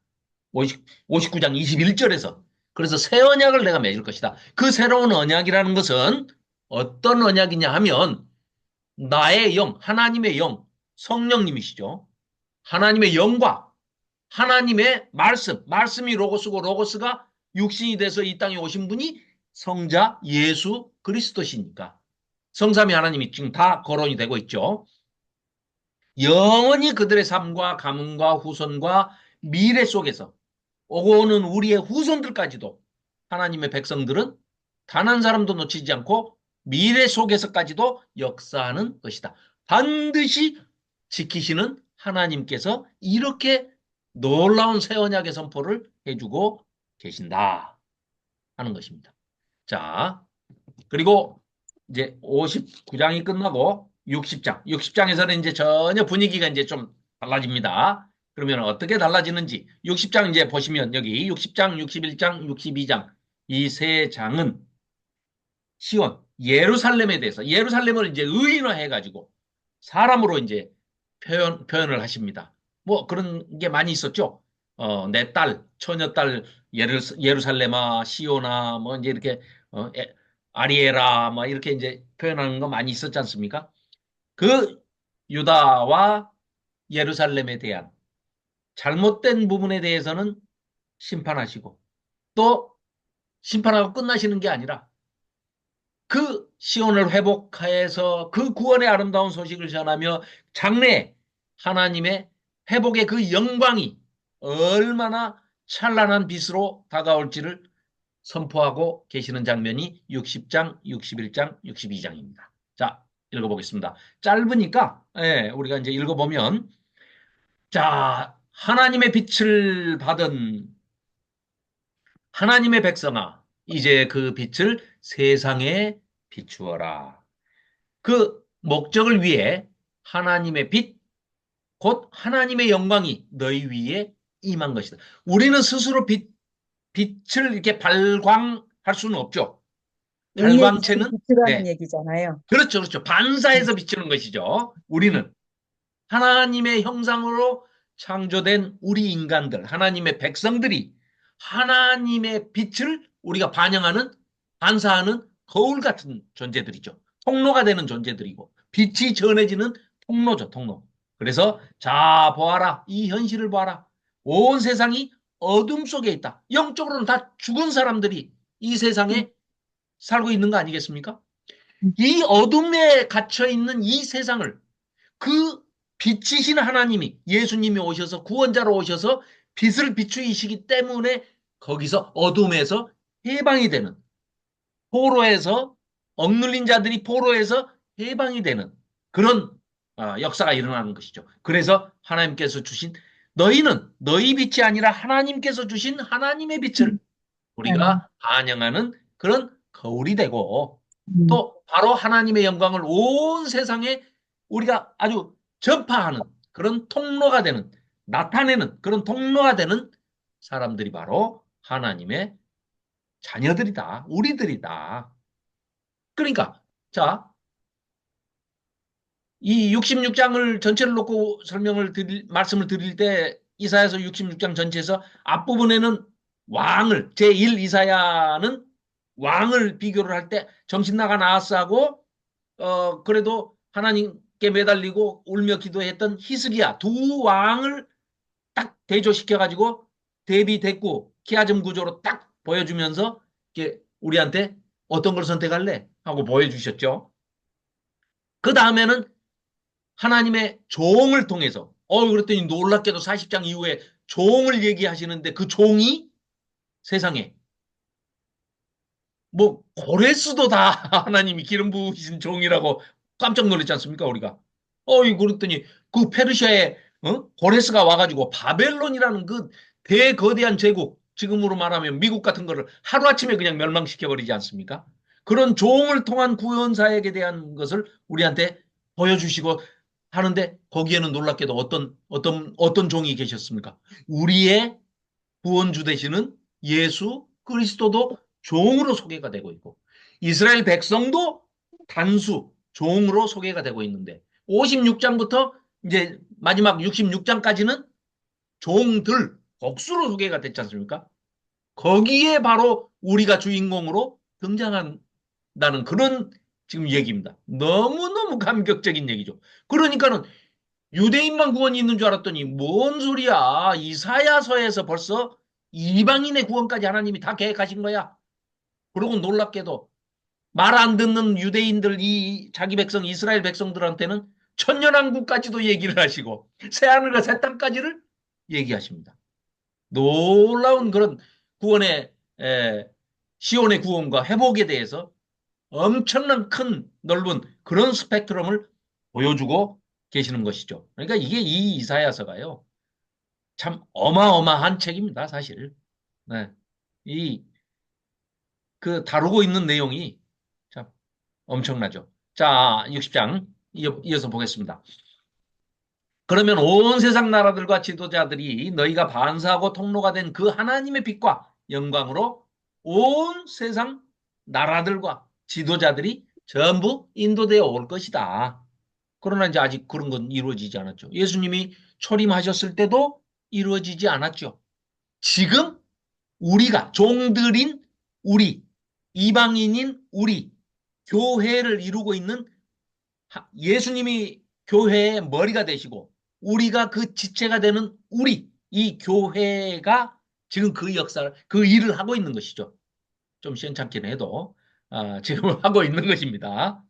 59장 21절에서. 그래서 새 언약을 내가 맺을 것이다. 그 새로운 언약이라는 것은 어떤 언약이냐 하면 나의 영, 하나님의 영, 성령님이시죠. 하나님의 영과 하나님의 말씀이 로고스고 로고스가 육신이 돼서 이 땅에 오신 분이 성자 예수 그리스도시니까. 성삼위 하나님이 지금 다 거론이 되고 있죠. 영원히 그들의 삶과 가문과 후손과 미래 속에서 오고 오는 우리의 후손들까지도 하나님의 백성들은 단 한 사람도 놓치지 않고 미래 속에서까지도 역사하는 것이다. 반드시 지키시는 하나님께서 이렇게 놀라운 새 언약의 선포를 해주고 계신다 하는 것입니다. 자, 그리고 이제 59장이 끝나고 60장. 60장에서는 이제 전혀 분위기가 이제 좀 달라집니다. 그러면 어떻게 달라지는지 60장 이제 보시면 여기 60장, 61장, 62장 이 세 장은 시온, 예루살렘에 대해서 예루살렘을 이제 의인화해 가지고 사람으로 이제 표현을 하십니다. 뭐 그런 게 많이 있었죠. 내 딸, 처녀딸 예루살렘아, 시온아 뭐 이제 이렇게 아리에라 뭐 이렇게 이제 표현하는 거 많이 있었지 않습니까? 그 유다와 예루살렘에 대한 잘못된 부분에 대해서는 심판하시고 또 심판하고 끝나시는 게 아니라 그 시온을 회복해서 그 구원의 아름다운 소식을 전하며 장래에 하나님의 회복의 그 영광이 얼마나 찬란한 빛으로 다가올지를 선포하고 계시는 장면이 60장, 61장, 62장입니다. 자, 읽어보겠습니다. 짧으니까 우리가 이제 읽어보면 자, 하나님의 빛을 받은 하나님의 백성아, 이제 그 빛을 세상에 비추어라. 그 목적을 위해 하나님의 빛, 곧 하나님의 영광이 너희 위에 임한 것이다. 우리는 스스로 빛을 이렇게 발광할 수는 없죠. 의의 빛을 발광체는 비추라는 네, 얘기잖아요. 그렇죠, 그렇죠. 반사해서 비추는 것이죠. 우리는 하나님의 형상으로 창조된 우리 인간들, 하나님의 백성들이 하나님의 빛을 우리가 반영하는, 반사하는 거울 같은 존재들이죠. 통로가 되는 존재들이고, 빛이 전해지는 통로죠, 통로. 그래서, 자, 보아라. 이 현실을 보아라. 온 세상이 어둠 속에 있다. 영적으로는 다 죽은 사람들이 이 세상에 살고 있는 거 아니겠습니까? 이 어둠에 갇혀 있는 이 세상을 그 빛이신 하나님이 예수님이 오셔서 구원자로 오셔서 빛을 비추이시기 때문에 거기서 어둠에서 해방이 되는 포로에서 억눌린 자들이 포로에서 해방이 되는 그런 역사가 일어나는 것이죠. 그래서 하나님께서 주신 너희는 너희 빛이 아니라 하나님께서 주신 하나님의 빛을 아멘. 우리가 반영하는 그런 거울이 되고 음. 또 바로 하나님의 영광을 온 세상에 우리가 아주 전파하는 그런 통로가 되는 나타내는 그런 통로가 되는 사람들이 바로 하나님의 자녀들이다. 우리들이다. 그러니까 자, 이 66장을 전체를 놓고 말씀을 드릴 때 이사야서 66장 전체에서 앞부분에는 왕을 제1 이사야는 왕을 비교를 할 때 정신 나가 나아스하고 그래도 하나님께 매달리고 울며 기도했던 히스기야 두 왕을 딱 대조시켜 가지고 대비 대꾸 키아즘 구조로 딱 보여주면서 이렇게 우리한테 어떤 걸 선택할래 하고 보여주셨죠. 그 다음에는 하나님의 종을 통해서 그랬더니 놀랍게도 40장 이후에 종을 얘기하시는데 그 종이 세상에 뭐 고레스도 다 하나님이 기름 부으신 종이라고 깜짝 놀랐지 않습니까 우리가? 그랬더니 그 페르시아에 고레스가 와가지고 바벨론이라는 그 대거대한 제국 지금으로 말하면 미국 같은 거를 하루아침에 그냥 멸망시켜 버리지 않습니까? 그런 종을 통한 구원 사역에 대한 것을 우리한테 보여주시고 하는데 거기에는 놀랍게도 어떤 종이 계셨습니까? 우리의 구원주 되시는 예수 그리스도도 종으로 소개가 되고 있고 이스라엘 백성도 단수 종으로 소개가 되고 있는데 56장부터 이제 마지막 66장까지는 종들 복수로 소개가 됐지 않습니까? 거기에 바로 우리가 주인공으로 등장한다는 그런 지금 얘기입니다. 너무너무 감격적인 얘기죠. 그러니까는 유대인만 구원이 있는 줄 알았더니 뭔 소리야. 이사야서에서 벌써 이방인의 구원까지 하나님이 다 계획하신 거야. 그리고 놀랍게도 말 안 듣는 유대인들 이 자기 백성 이스라엘 백성들한테는 천년왕국까지도 얘기를 하시고 새하늘과 새 땅까지를 얘기하십니다. 놀라운 그런 구원의 시온의 구원과 회복에 대해서 엄청난 큰 넓은 그런 스펙트럼을 보여주고 계시는 것이죠. 그러니까 이게 이 이사야서가요. 참 어마어마한 책입니다, 사실. 네. 그 다루고 있는 내용이 참 엄청나죠. 자, 60장 이어서 보겠습니다. 그러면 온 세상 나라들과 지도자들이 너희가 반사하고 통로가 된 그 하나님의 빛과 영광으로 온 세상 나라들과 지도자들이 전부 인도되어 올 것이다. 그러나 이제 아직 그런 건 이루어지지 않았죠. 예수님이 초림하셨을 때도 이루어지지 않았죠. 지금 우리가 종들인 우리, 이방인인 우리, 교회를 이루고 있는 예수님이 교회의 머리가 되시고 우리가 그 지체가 되는 우리, 이 교회가 지금 그 역사를, 그 일을 하고 있는 것이죠. 좀 시원찮긴 해도 지금 하고 있는 것입니다.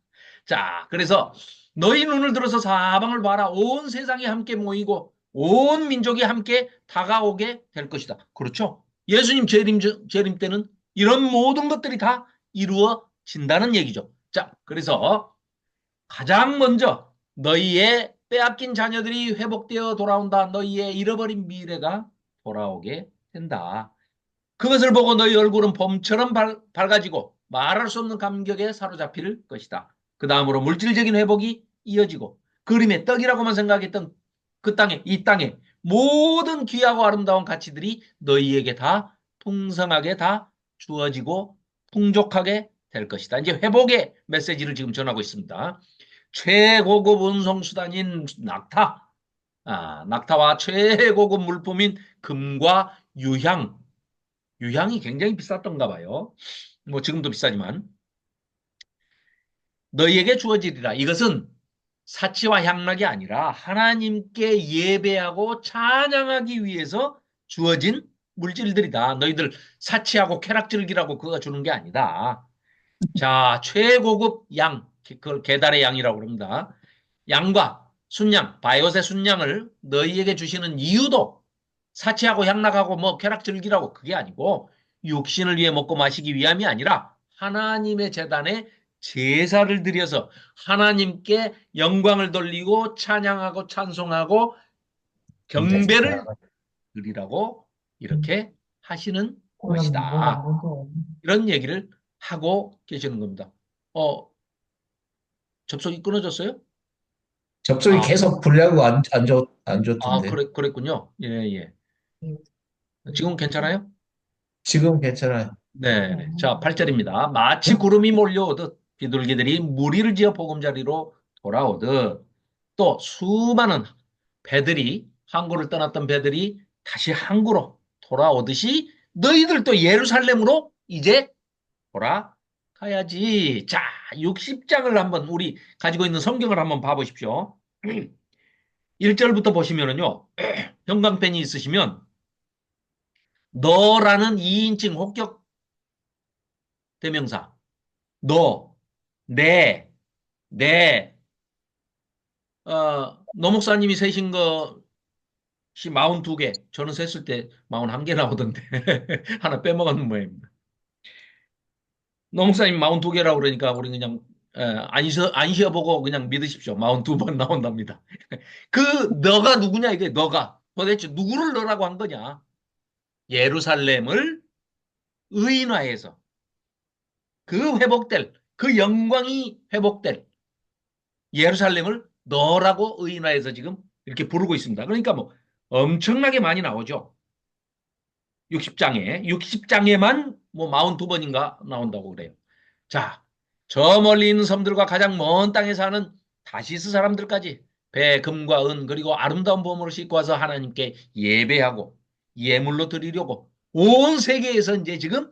자, 그래서 너희 눈을 들어서 사방을 봐라. 온 세상이 함께 모이고 온 민족이 함께 다가오게 될 것이다. 그렇죠? 예수님 재림 때는 이런 모든 것들이 다 이루어진다는 얘기죠. 자, 그래서 가장 먼저 너희의 빼앗긴 자녀들이 회복되어 돌아온다. 너희의 잃어버린 미래가 돌아오게 된다. 그것을 보고 너희 얼굴은 봄처럼 밝아지고 말할 수 없는 감격에 사로잡힐 것이다. 그 다음으로 물질적인 회복이 이어지고 그림의 떡이라고만 생각했던 그 땅에, 이 땅에 모든 귀하고 아름다운 가치들이 너희에게 다 풍성하게 다 주어지고 풍족하게 될 것이다. 이제 회복의 메시지를 지금 전하고 있습니다. 최고급 운송수단인 낙타, 낙타와 최고급 물품인 금과 유향이 굉장히 비쌌던가 봐요. 뭐 지금도 비싸지만 너희에게 주어지리라. 이것은 사치와 향락이 아니라 하나님께 예배하고 찬양하기 위해서 주어진 물질들이다. 너희들 사치하고 쾌락 즐기라고 그거 주는 게 아니다. 자, 최고급 양, 그걸 계달의 양이라고 그럽니다. 양과 순양, 바이오세 순양을 너희에게 주시는 이유도 사치하고 향락하고 뭐 쾌락 즐기라고 그게 아니고 육신을 위해 먹고 마시기 위함이 아니라 하나님의 제단에 제사를 드려서 하나님께 영광을 돌리고 찬양하고 찬송하고 경배를 드리라고 이렇게 하시는 것이다. 이런 얘기를 하고 계시는 겁니다. 접속이 끊어졌어요? 접속이 아, 계속 불리하고 안 좋던데. 그랬군요. 예, 예. 지금 괜찮아요? 지금 괜찮아요. 네. 자, 8절입니다. 마치 구름이 몰려오듯 비둘기들이 무리를 지어 보금자리로 돌아오듯 또 수많은 배들이 항구를 떠났던 배들이 다시 항구로 돌아오듯이 너희들도 예루살렘으로 이제 돌아가야지. 자, 60장을 한번 우리 가지고 있는 성경을 한번 봐보십시오. 1절부터 보시면은요. 형광펜이 있으시면 너라는 2인칭 혹격 대명사 너, 내, 내, 노 목사님이 세신 것이 42개, 저는 셌을 때 41개 나오던데, 하나 빼먹었는 모양입니다. 노 목사님 42개라고 그러니까, 우리 그냥, 안 쉬어보고 그냥 믿으십시오. 42번 나온답니다. 그, 너가 누구냐, 이게, 너가. 도대체 누구를 너라고 한 거냐? 예루살렘을 의인화해서, 그 회복될, 그 영광이 회복될, 예루살렘을 너라고 의인화해서 지금 이렇게 부르고 있습니다. 그러니까 뭐 엄청나게 많이 나오죠. 60장에만 뭐 42번인가 나온다고 그래요. 자, 저 멀리 있는 섬들과 가장 먼 땅에 사는 다시스 사람들까지 배, 금과 은, 그리고 아름다운 보물을 싣고 와서 하나님께 예배하고 예물로 드리려고 온 세계에서 이제 지금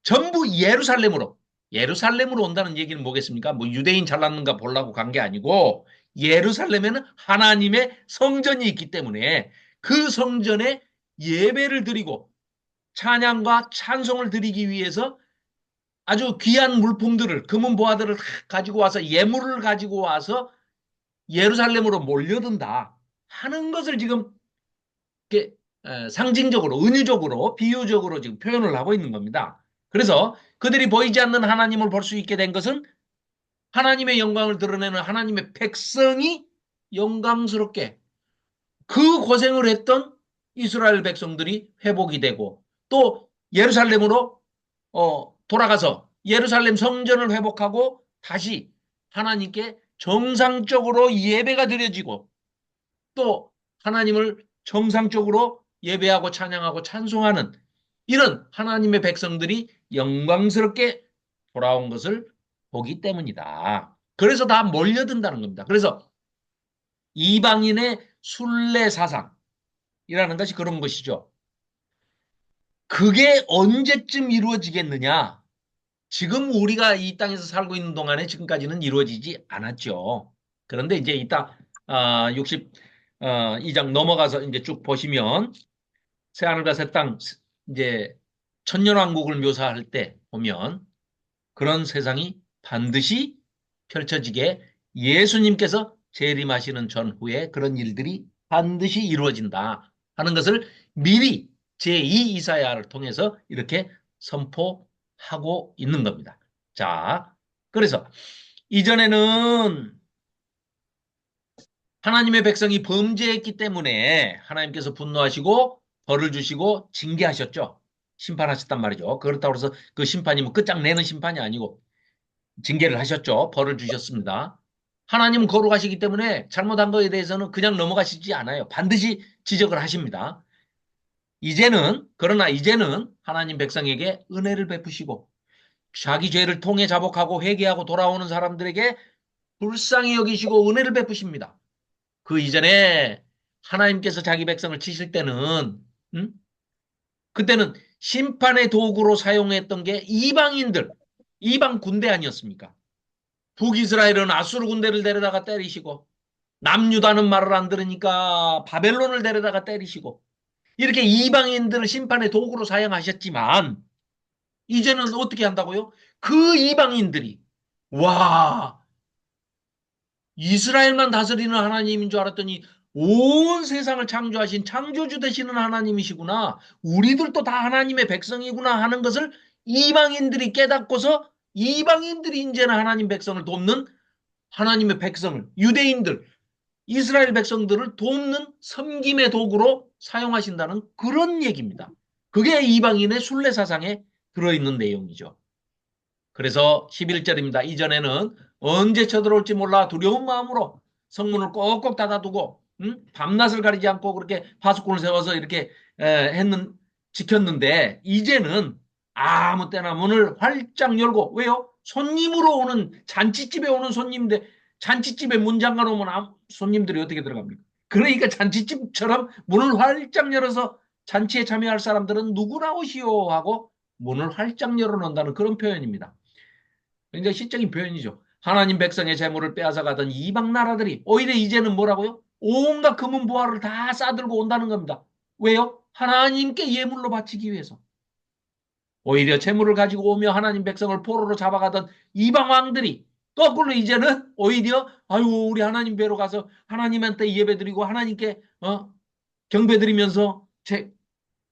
전부 예루살렘으로 온다는 얘기는 뭐겠습니까? 뭐 유대인 잘났는가 보려고 간 게 아니고 예루살렘에는 하나님의 성전이 있기 때문에 그 성전에 예배를 드리고 찬양과 찬송을 드리기 위해서 아주 귀한 물품들을 금은 보화들을 가지고 와서 예물을 가지고 와서 예루살렘으로 몰려든다 하는 것을 지금 이렇게 상징적으로 은유적으로 비유적으로 지금 표현을 하고 있는 겁니다. 그래서 그들이 보이지 않는 하나님을 볼 수 있게 된 것은 하나님의 영광을 드러내는 하나님의 백성이 영광스럽게 그 고생을 했던 이스라엘 백성들이 회복이 되고 또 예루살렘으로 돌아가서 예루살렘 성전을 회복하고 다시 하나님께 정상적으로 예배가 드려지고 또 하나님을 정상적으로 예배하고 찬양하고 찬송하는 이런 하나님의 백성들이 영광스럽게 돌아온 것을 보기 때문이다. 그래서 다 몰려든다는 겁니다. 그래서 이방인의 순례 사상이라는 것이 그런 것이죠. 그게 언제쯤 이루어지겠느냐? 지금 우리가 이 땅에서 살고 있는 동안에 지금까지는 이루어지지 않았죠. 그런데 이제 이따 62장 넘어가서 이제 쭉 보시면 새하늘과 새 땅 이제 천년왕국을 묘사할 때 보면 그런 세상이 반드시 펼쳐지게 예수님께서 재림하시는 전후에 그런 일들이 반드시 이루어진다 하는 것을 미리 제2 이사야를 통해서 이렇게 선포하고 있는 겁니다. 자, 그래서 이전에는 하나님의 백성이 범죄했기 때문에 하나님께서 분노하시고 벌을 주시고 징계하셨죠. 심판하셨단 말이죠. 그렇다고 해서 그 심판이 뭐 끝장내는 심판이 아니고 징계를 하셨죠. 벌을 주셨습니다. 하나님은 거룩하시기 때문에 잘못한 거에 대해서는 그냥 넘어가시지 않아요. 반드시 지적을 하십니다. 그러나 이제는 하나님 백성에게 은혜를 베푸시고 자기 죄를 통해 자복하고 회개하고 돌아오는 사람들에게 불쌍히 여기시고 은혜를 베푸십니다. 그 이전에 하나님께서 자기 백성을 치실 때는 음? 그때는 심판의 도구로 사용했던 게 이방인들, 이방 군대 아니었습니까? 북이스라엘은 아수르 군대를 데려다가 때리시고 남유다는 말을 안 들으니까 바벨론을 데려다가 때리시고 이렇게 이방인들을 심판의 도구로 사용하셨지만 이제는 어떻게 한다고요? 그 이방인들이 와 이스라엘만 다스리는 하나님인 줄 알았더니 온 세상을 창조하신 창조주 되시는 하나님이시구나. 우리들도 다 하나님의 백성이구나 하는 것을 이방인들이 깨닫고서 이방인들이 이제는 하나님 백성을 돕는 하나님의 백성을 유대인들 이스라엘 백성들을 돕는 섬김의 도구로 사용하신다는 그런 얘기입니다. 그게 이방인의 순례 사상에 들어있는 내용이죠. 그래서 11절입니다. 이전에는 언제 쳐들어올지 몰라 두려운 마음으로 성문을 꼭꼭 닫아두고 밤낮을 가리지 않고 그렇게 파수꾼을 세워서 이렇게 지켰는데 이제는 아무 때나 문을 활짝 열고 왜요? 손님으로 오는 잔치집에 오는 손님인데 잔치집에 문 잠가 놓으면 손님들이 어떻게 들어갑니까? 그러니까 잔치집처럼 문을 활짝 열어서 잔치에 참여할 사람들은 누구나 오시오 하고 문을 활짝 열어놓는다는 그런 표현입니다. 굉장히 시적인 표현이죠. 하나님 백성의 재물을 빼앗아가던 이방 나라들이 오히려 이제는 뭐라고요? 온갖 금은 보화를 다 싸들고 온다는 겁니다. 왜요? 하나님께 예물로 바치기 위해서. 오히려 재물을 가지고 오며 하나님 백성을 포로로 잡아가던 이방 왕들이 거꾸로 이제는 오히려 아유 우리 하나님 뵈러 가서 하나님한테 예배드리고 하나님께 경배드리면서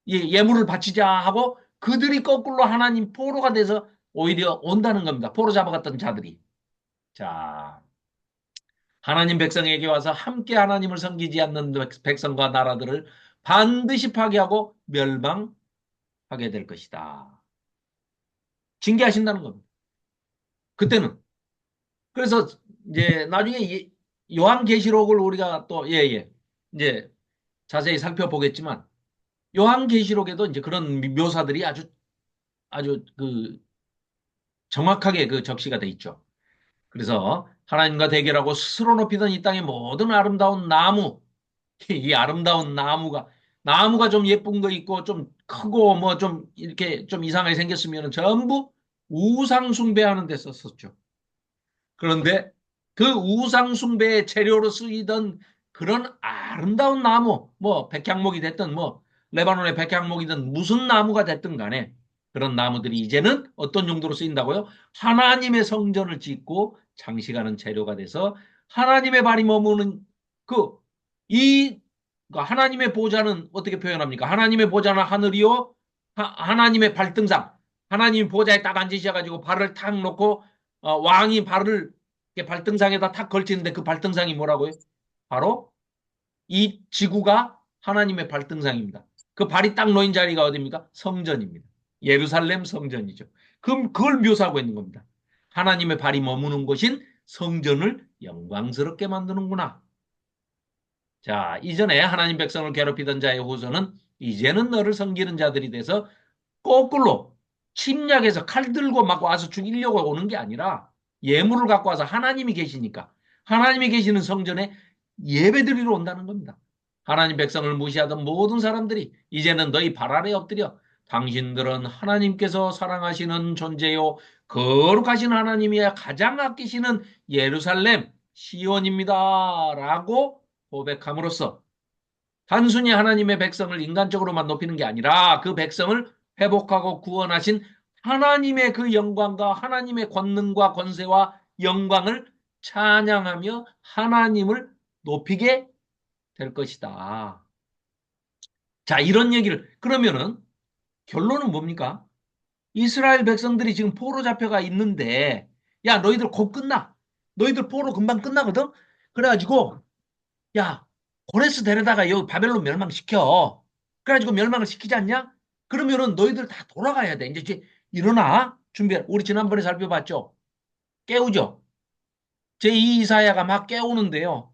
예물을 바치자 하고 그들이 거꾸로 하나님 포로가 돼서 오히려 온다는 겁니다. 포로 잡아갔던 자들이. 자, 하나님 백성에게 와서 함께 하나님을 섬기지 않는 백성과 나라들을 반드시 파괴하고 멸망하게 될 것이다. 징계하신다는 겁니다. 그때는. 그래서 이제 나중에 요한계시록을 우리가 또 이제 자세히 살펴보겠지만 요한계시록에도 이제 그런 묘사들이 아주 그 정확하게 그 적시가 돼 있죠. 그래서 하나님과 대결하고 스스로 높이던 이 땅의 모든 아름다운 나무, 이 아름다운 나무가 좀 예쁜 거 있고 좀 크고 뭐 좀 이렇게 좀 이상하게 생겼으면 전부 우상 숭배하는 데 썼었죠. 그런데 그 우상 숭배의 재료로 쓰이던 그런 아름다운 나무, 뭐 백향목이 됐든 뭐 레바논의 백향목이든 무슨 나무가 됐든 간에 그런 나무들이 이제는 어떤 용도로 쓰인다고요? 하나님의 성전을 짓고 장식하는 재료가 돼서 하나님의 발이 머무는 이 하나님의 보좌는 어떻게 표현합니까? 하나님의 보좌는 하늘이요, 하나님의 발등상, 하나님 보좌에 딱 앉으셔가지고 발을 탁 놓고 왕이 발을 발등상에다 탁 걸치는데 그 발등상이 뭐라고요? 바로 이 지구가 하나님의 발등상입니다. 그 발이 딱 놓인 자리가 어디입니까? 성전입니다. 예루살렘 성전이죠. 그걸 묘사하고 있는 겁니다. 하나님의 발이 머무는 곳인 성전을 영광스럽게 만드는구나. 자, 이전에 하나님 백성을 괴롭히던 자의 후손은 이제는 너를 섬기는 자들이 돼서 거꾸로 침략해서 칼 들고 막 와서 죽이려고 오는 게 아니라 예물을 갖고 와서 하나님이 계시니까 하나님이 계시는 성전에 예배드리러 온다는 겁니다. 하나님 백성을 무시하던 모든 사람들이 이제는 너희 발 아래 엎드려 당신들은 하나님께서 사랑하시는 존재요 거룩하신 하나님이야 가장 아끼시는 예루살렘 시온입니다 라고 고백함으로써 단순히 하나님의 백성을 인간적으로만 높이는 게 아니라 그 백성을 회복하고 구원하신 하나님의 그 영광과 하나님의 권능과 권세와 영광을 찬양하며 하나님을 높이게 될 것이다. 자, 이런 얘기를 그러면은 결론은 뭡니까? 이스라엘 백성들이 지금 포로 잡혀가 있는데 야 너희들 곧 끝나. 너희들 포로 금방 끝나거든? 그래가지고, 야, 고레스 데려다가 여기 바벨론 멸망시켜. 그래가지고 멸망을 시키지 않냐? 그러면은 너희들 다 돌아가야 돼. 이제 일어나. 준비해. 우리 지난번에 살펴봤죠? 깨우죠? 제2 이사야가 막 깨우는데요.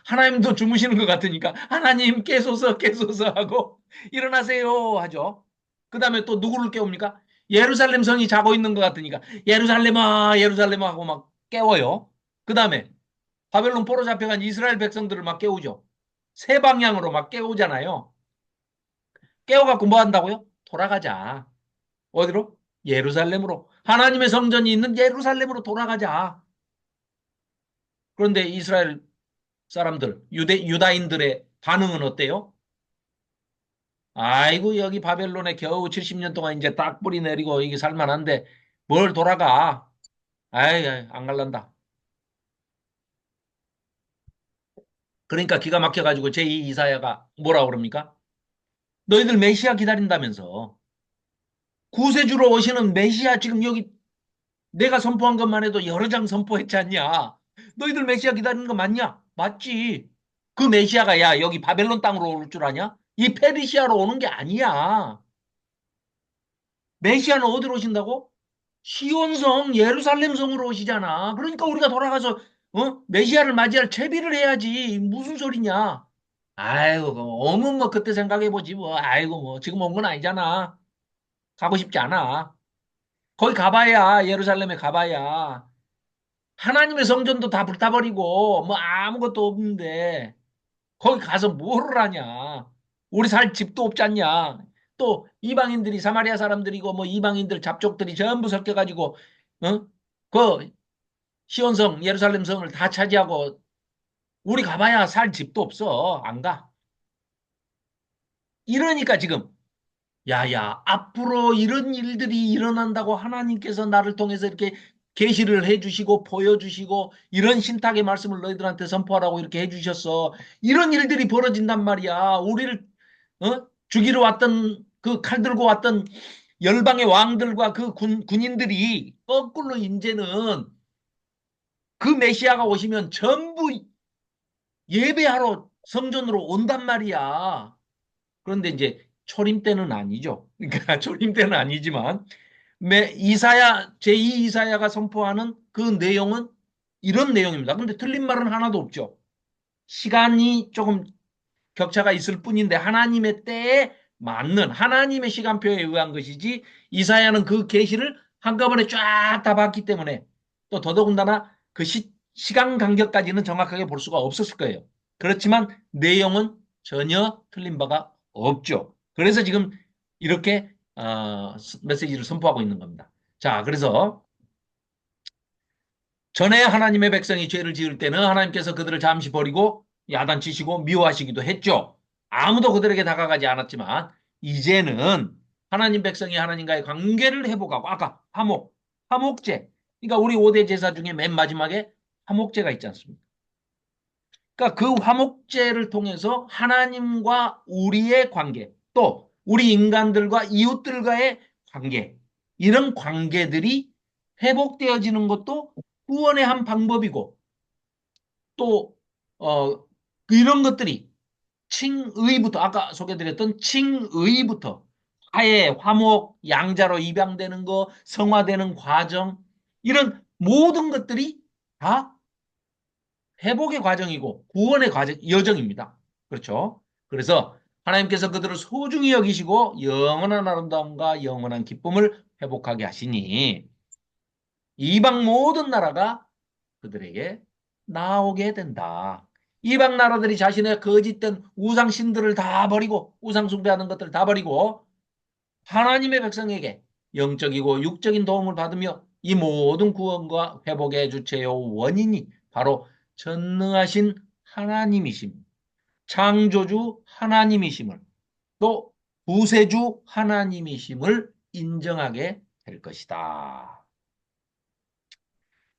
하나님도 주무시는 것 같으니까 하나님 깨소서 깨소서 하고 일어나세요 하죠. 그 다음에 또 누구를 깨웁니까? 예루살렘 성이 자고 있는 것 같으니까 예루살렘아 예루살렘아 하고 막 깨워요. 그 다음에 바벨론 포로 잡혀간 이스라엘 백성들을 막 깨우죠. 세 방향으로 막 깨우잖아요. 깨워갖고 뭐 한다고요? 돌아가자. 어디로? 예루살렘으로. 하나님의 성전이 있는 예루살렘으로 돌아가자. 그런데 이스라엘 사람들, 유다인들의 반응은 어때요? 아이고, 여기 바벨론에 겨우 70년 동안 이제 딱 뿌리 내리고 이게 살만한데 뭘 돌아가? 아이, 안 갈란다. 그러니까 기가 막혀가지고 제2 이사야가 뭐라 그럽니까? 너희들 메시아 기다린다면서. 구세주로 오시는 메시아 지금 여기 내가 선포한 것만 해도 여러 장 선포했지 않냐? 너희들 메시아 기다리는 거 맞냐? 맞지. 그 메시아가 야 여기 바벨론 땅으로 올 줄 아냐? 이 페르시아로 오는 게 아니야. 메시아는 어디로 오신다고? 시온성 예루살렘 성으로 오시잖아. 그러니까 우리가 돌아가서 메시아를 맞이할 채비를 해야지. 무슨 소리냐? 아이고 오면 뭐 그때 생각해 보지 뭐. 아이고 뭐 지금 온 건 아니잖아. 가고 싶지 않아. 거기 가봐야 예루살렘에 가봐야 하나님의 성전도 다 불타버리고 뭐 아무것도 없는데 거기 가서 뭐를 하냐? 우리 살 집도 없지 않냐? 또 이방인들이 사마리아 사람들이고 뭐 이방인들 잡족들이 전부 섞여가지고 그 시온성 예루살렘 성을 다 차지하고 우리 가봐야 살 집도 없어. 안 가. 이러니까 지금 야야 앞으로 이런 일들이 일어난다고 하나님께서 나를 통해서 이렇게 계시를 해주시고 보여주시고 이런 신탁의 말씀을 너희들한테 선포하라고 이렇게 해주셨어. 이런 일들이 벌어진단 말이야. 우리를 죽이러 왔던 그 칼 들고 왔던 열방의 왕들과 그 군인들이 거꾸로 이제는 그 메시아가 오시면 전부 예배하러 성전으로 온단 말이야. 그런데 이제 초림 때는 아니죠. 그러니까 초림 때는 아니지만 이사야 제2 이사야가 선포하는 그 내용은 이런 내용입니다. 근데 틀린 말은 하나도 없죠. 시간이 조금 격차가 있을 뿐인데 하나님의 때에 맞는 하나님의 시간표에 의한 것이지 이사야는 그 계시를 한꺼번에 쫙 다 봤기 때문에 또 더더군다나 그 시간 간격까지는 정확하게 볼 수가 없었을 거예요. 그렇지만 내용은 전혀 틀린 바가 없죠. 그래서 지금 이렇게 메시지를 선포하고 있는 겁니다. 자, 그래서 전에 하나님의 백성이 죄를 지을 때는 하나님께서 그들을 잠시 버리고 야단치시고 미워하시기도 했죠. 아무도 그들에게 다가가지 않았지만 이제는 하나님 백성이 하나님과의 관계를 회복하고 아까 화목제. 그러니까 우리 5대 제사 중에 맨 마지막에 화목제가 있지 않습니까? 그러니까 그 화목제를 통해서 하나님과 우리의 관계, 또 우리 인간들과 이웃들과의 관계, 이런 관계들이 회복되어지는 것도 구원의 한 방법이고, 또 이런 것들이 칭의부터 아까 소개드렸던 칭의부터 화해, 화목, 양자로 입양되는 거, 성화되는 과정, 이런 모든 것들이 다 회복의 과정이고 구원의 과정, 여정입니다. 그렇죠? 그래서 하나님께서 그들을 소중히 여기시고 영원한 아름다움과 영원한 기쁨을 회복하게 하시니 이방 모든 나라가 그들에게 나오게 된다. 이방 나라들이 자신의 거짓된 우상 신들을 다 버리고 우상 숭배하는 것들을 다 버리고 하나님의 백성에게 영적이고 육적인 도움을 받으며 이 모든 구원과 회복의 주체요 원인이 바로 전능하신 하나님이심, 창조주 하나님이심을 또 구세주 하나님이심을 인정하게 될 것이다.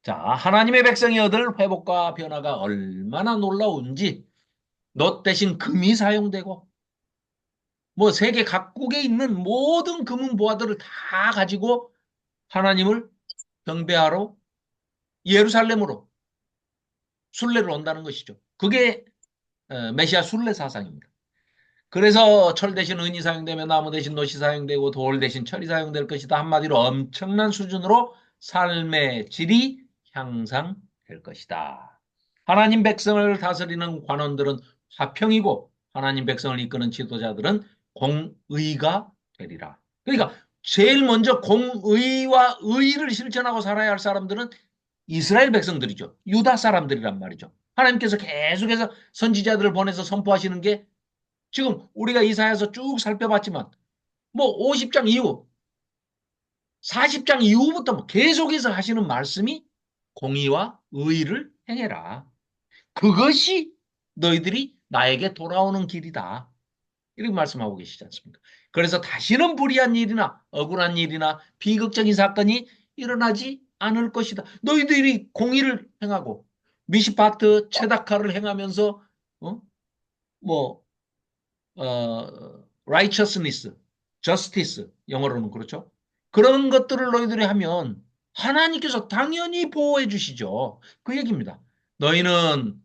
자, 하나님의 백성이 얻을 회복과 변화가 얼마나 놀라운지 너 대신 금이 사용되고 뭐 세계 각국에 있는 모든 금은 보화들을 다 가지고 하나님을 경배하러 예루살렘으로 순례를 온다는 것이죠. 그게 메시아 순례 사상입니다. 그래서 철 대신 은이 사용되며 나무 대신 놋이 사용되고 돌 대신 철이 사용될 것이다. 한마디로 엄청난 수준으로 삶의 질이 향상될 것이다. 하나님 백성을 다스리는 관원들은 화평이고 하나님 백성을 이끄는 지도자들은 공의가 되리라. 그러니까 제일 먼저 공의와 의를 실천하고 살아야 할 사람들은 이스라엘 백성들이죠. 유다 사람들이란 말이죠. 하나님께서 계속해서 선지자들을 보내서 선포하시는 게 지금 우리가 이사야서 쭉 살펴봤지만 뭐 50장 이후 40장 이후부터 뭐 계속해서 하시는 말씀이 공의와 의를 행해라. 그것이 너희들이 나에게 돌아오는 길이다. 이렇게 말씀하고 계시지 않습니까? 그래서 다시는 불의한 일이나 억울한 일이나 비극적인 사건이 일어나지 않을 것이다. 너희들이 공의를 행하고 미시파트 체다카를 행하면서 뭐 righteousness, justice 영어로는 그렇죠. 그런 것들을 너희들이 하면 하나님께서 당연히 보호해 주시죠. 그 얘기입니다. 너희는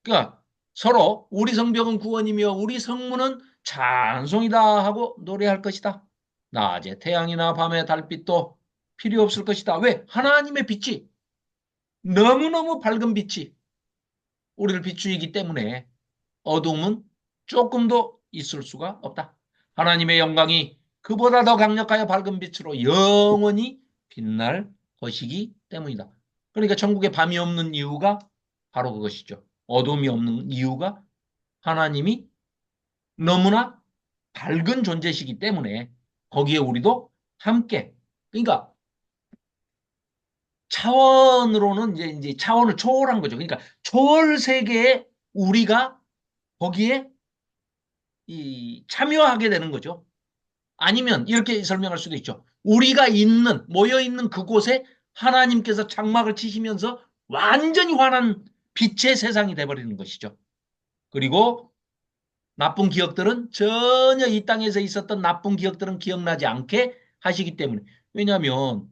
그러니까 서로 우리 성벽은 구원이며 우리 성문은 찬송이다 하고 노래할 것이다. 낮에 태양이나 밤에 달빛도 필요 없을 것이다. 왜? 하나님의 빛이 너무너무 밝은 빛이 우리를 비추이기 때문에 어둠은 조금도 있을 수가 없다. 하나님의 영광이 그보다 더 강력하여 밝은 빛으로 영원히 빛날 것이기 때문이다. 그러니까 천국에 밤이 없는 이유가 바로 그것이죠. 어둠이 없는 이유가 하나님이 너무나 밝은 존재시기 때문에 거기에 우리도 함께 그러니까 차원으로는 이제 차원을 초월한 거죠. 그러니까 초월 세계에 우리가 거기에 참여하게 되는 거죠. 아니면 이렇게 설명할 수도 있죠. 우리가 모여 있는 그곳에 하나님께서 장막을 치시면서 완전히 환한 빛의 세상이 돼버리는 것이죠. 그리고 나쁜 기억들은 전혀 이 땅에서 있었던 나쁜 기억들은 기억나지 않게 하시기 때문에. 왜냐하면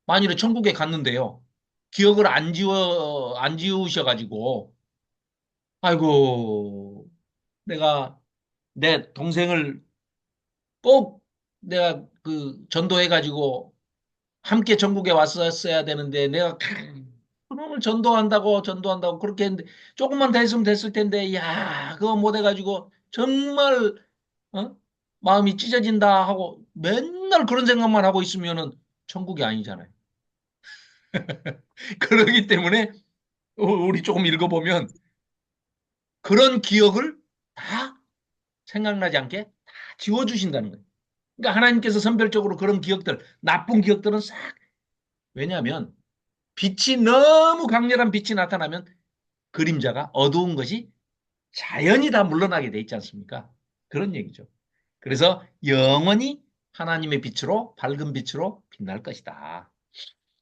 만일에 천국에 갔는데요. 기억을 안 지우셔가지고 아이고 내가 내 동생을 꼭 내가 그 전도해가지고 함께 전국에 왔었어야 되는데 내가 그놈을 전도한다고 그렇게 했는데 조금만 더 했으면 됐을 텐데 야 그거 못 해가지고 정말 어? 마음이 찢어진다 하고 맨날 그런 생각만 하고 있으면은 천국이 아니잖아요. 그러기 때문에 우리 조금 읽어보면 그런 기억을 다 생각나지 않게 다 지워주신다는 거예요. 그러니까 하나님께서 선별적으로 그런 기억들, 나쁜 기억들은 싹, 왜냐하면 빛이 너무 강렬한 빛이 나타나면 그림자가 어두운 것이 자연히 다 물러나게 돼 있지 않습니까? 그런 얘기죠. 그래서 영원히 하나님의 빛으로, 밝은 빛으로 빛날 것이다.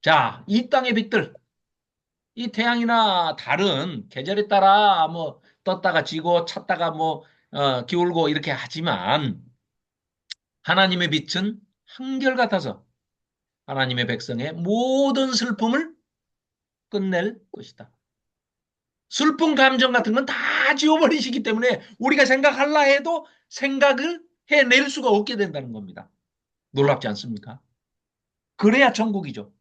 자, 이 땅의 빛들, 이 태양이나 달은 계절에 따라 뭐 떴다가 지고 찼다가 뭐 기울고 이렇게 하지만 하나님의 빛은 한결같아서 하나님의 백성의 모든 슬픔을 끝낼 것이다. 슬픈 감정 같은 건 다 지워버리시기 때문에 우리가 생각할라 해도 생각을 해낼 수가 없게 된다는 겁니다. 놀랍지 않습니까? 그래야 천국이죠.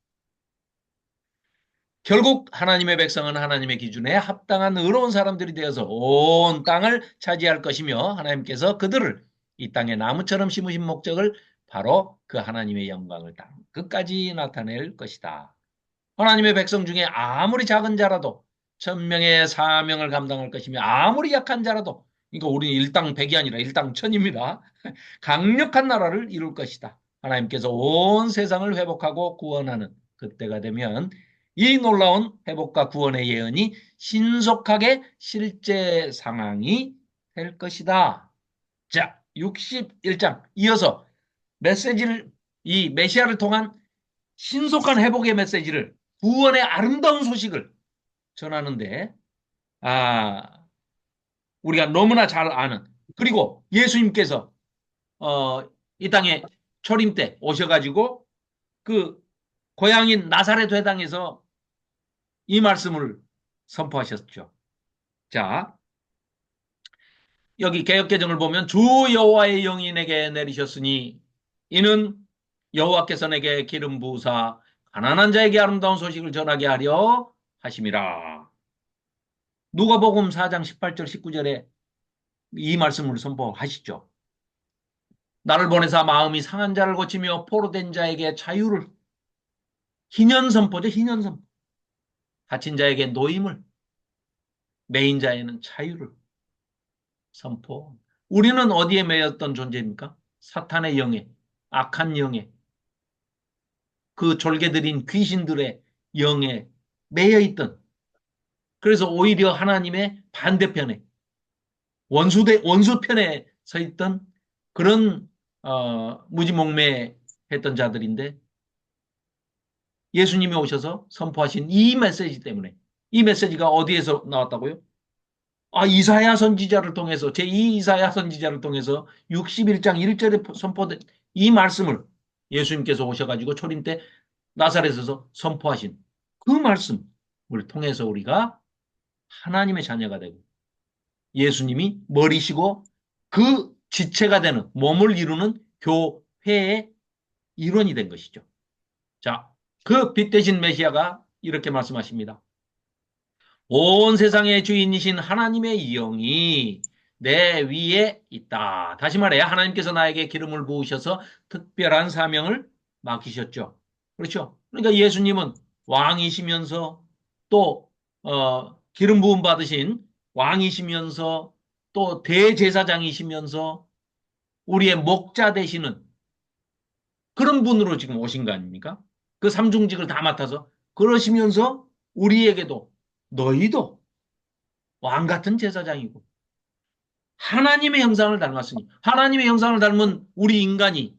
결국 하나님의 백성은 하나님의 기준에 합당한 의로운 사람들이 되어서 온 땅을 차지할 것이며 하나님께서 그들을 이 땅에 나무처럼 심으신 목적을 바로 그 하나님의 영광을 땅 끝까지 나타낼 것이다. 하나님의 백성 중에 아무리 작은 자라도 천명의 사명을 감당할 것이며 아무리 약한 자라도 그러니까 우리는 일당 백이 아니라 일당 천입니다. 강력한 나라를 이룰 것이다. 하나님께서 온 세상을 회복하고 구원하는 그때가 되면 이 놀라운 회복과 구원의 예언이 신속하게 실제 상황이 될 것이다. 자, 61장 이어서 이 메시아를 통한 신속한 회복의 메시지를 구원의 아름다운 소식을 전하는데 우리가 너무나 잘 아는 그리고 예수님께서 이 땅에 초림 때 오셔가지고 그 고향인 나사렛 회당에서 이 말씀을 선포하셨죠. 자, 여기 개역개정을 보면 주 여호와의 영이 내게 내리셨으니 이는 여호와께서 내게 기름 부으사 가난한 자에게 아름다운 소식을 전하게 하려 하심이라. 누가복음 4장 18절 19절에 이 말씀을 선포하시죠. 나를 보내사 마음이 상한 자를 고치며 포로된 자에게 자유를, 희년 선포죠. 희년 선포. 갇힌 자에게 노임을, 매인 자에는 자유를 선포. 우리는 어디에 매였던 존재입니까? 사탄의 영에, 악한 영에, 그 졸개들인 귀신들의 영에 매여 있던, 그래서 오히려 하나님의 반대편에, 원수편에 서 있던 그런 무지몽매했던 자들인데, 예수님이 오셔서 선포하신 이 메시지 때문에, 이 메시지가 어디에서 나왔다고요? 이사야 선지자를 통해서, 제2 이사야 선지자를 통해서 61장 1절에 선포된 이 말씀을 예수님께서 오셔가지고 초림 때 나사렛에서 선포하신 그 말씀을 통해서 우리가 하나님의 자녀가 되고 예수님이 머리시고 그 지체가 되는, 몸을 이루는 교회의 일원이 된 것이죠. 자, 그 빛 대신 메시아가 이렇게 말씀하십니다. 온 세상의 주인이신 하나님의 영이 내 위에 있다. 다시 말해 하나님께서 나에게 기름을 부으셔서 특별한 사명을 맡기셨죠. 그렇죠? 그러니까 예수님은 왕이시면서 또 기름 부음 받으신 왕이시면서 또 대제사장이시면서 우리의 목자 되시는 그런 분으로 지금 오신 거 아닙니까? 그 삼중직을 다 맡아서 그러시면서 우리에게도 너희도 왕 같은 제사장이고 하나님의 형상을 닮았으니 하나님의 형상을 닮은 우리 인간이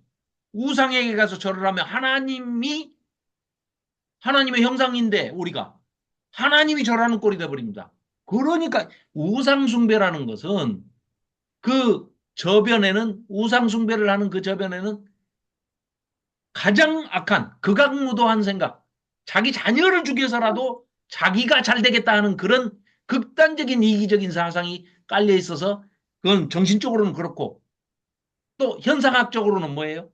우상에게 가서 절을 하면 하나님의 형상인데 우리가 하나님이 절하는 꼴이 되어버립니다. 그러니까 우상숭배라는 것은 그 저변에는 우상숭배를 하는 그 저변에는 가장 악한 극악무도한 생각, 자기 자녀를 죽여서라도 자기가 잘 되겠다 하는 그런 극단적인 이기적인 사상이 깔려 있어서 그건 정신적으로는 그렇고 또 현상학적으로는 뭐예요?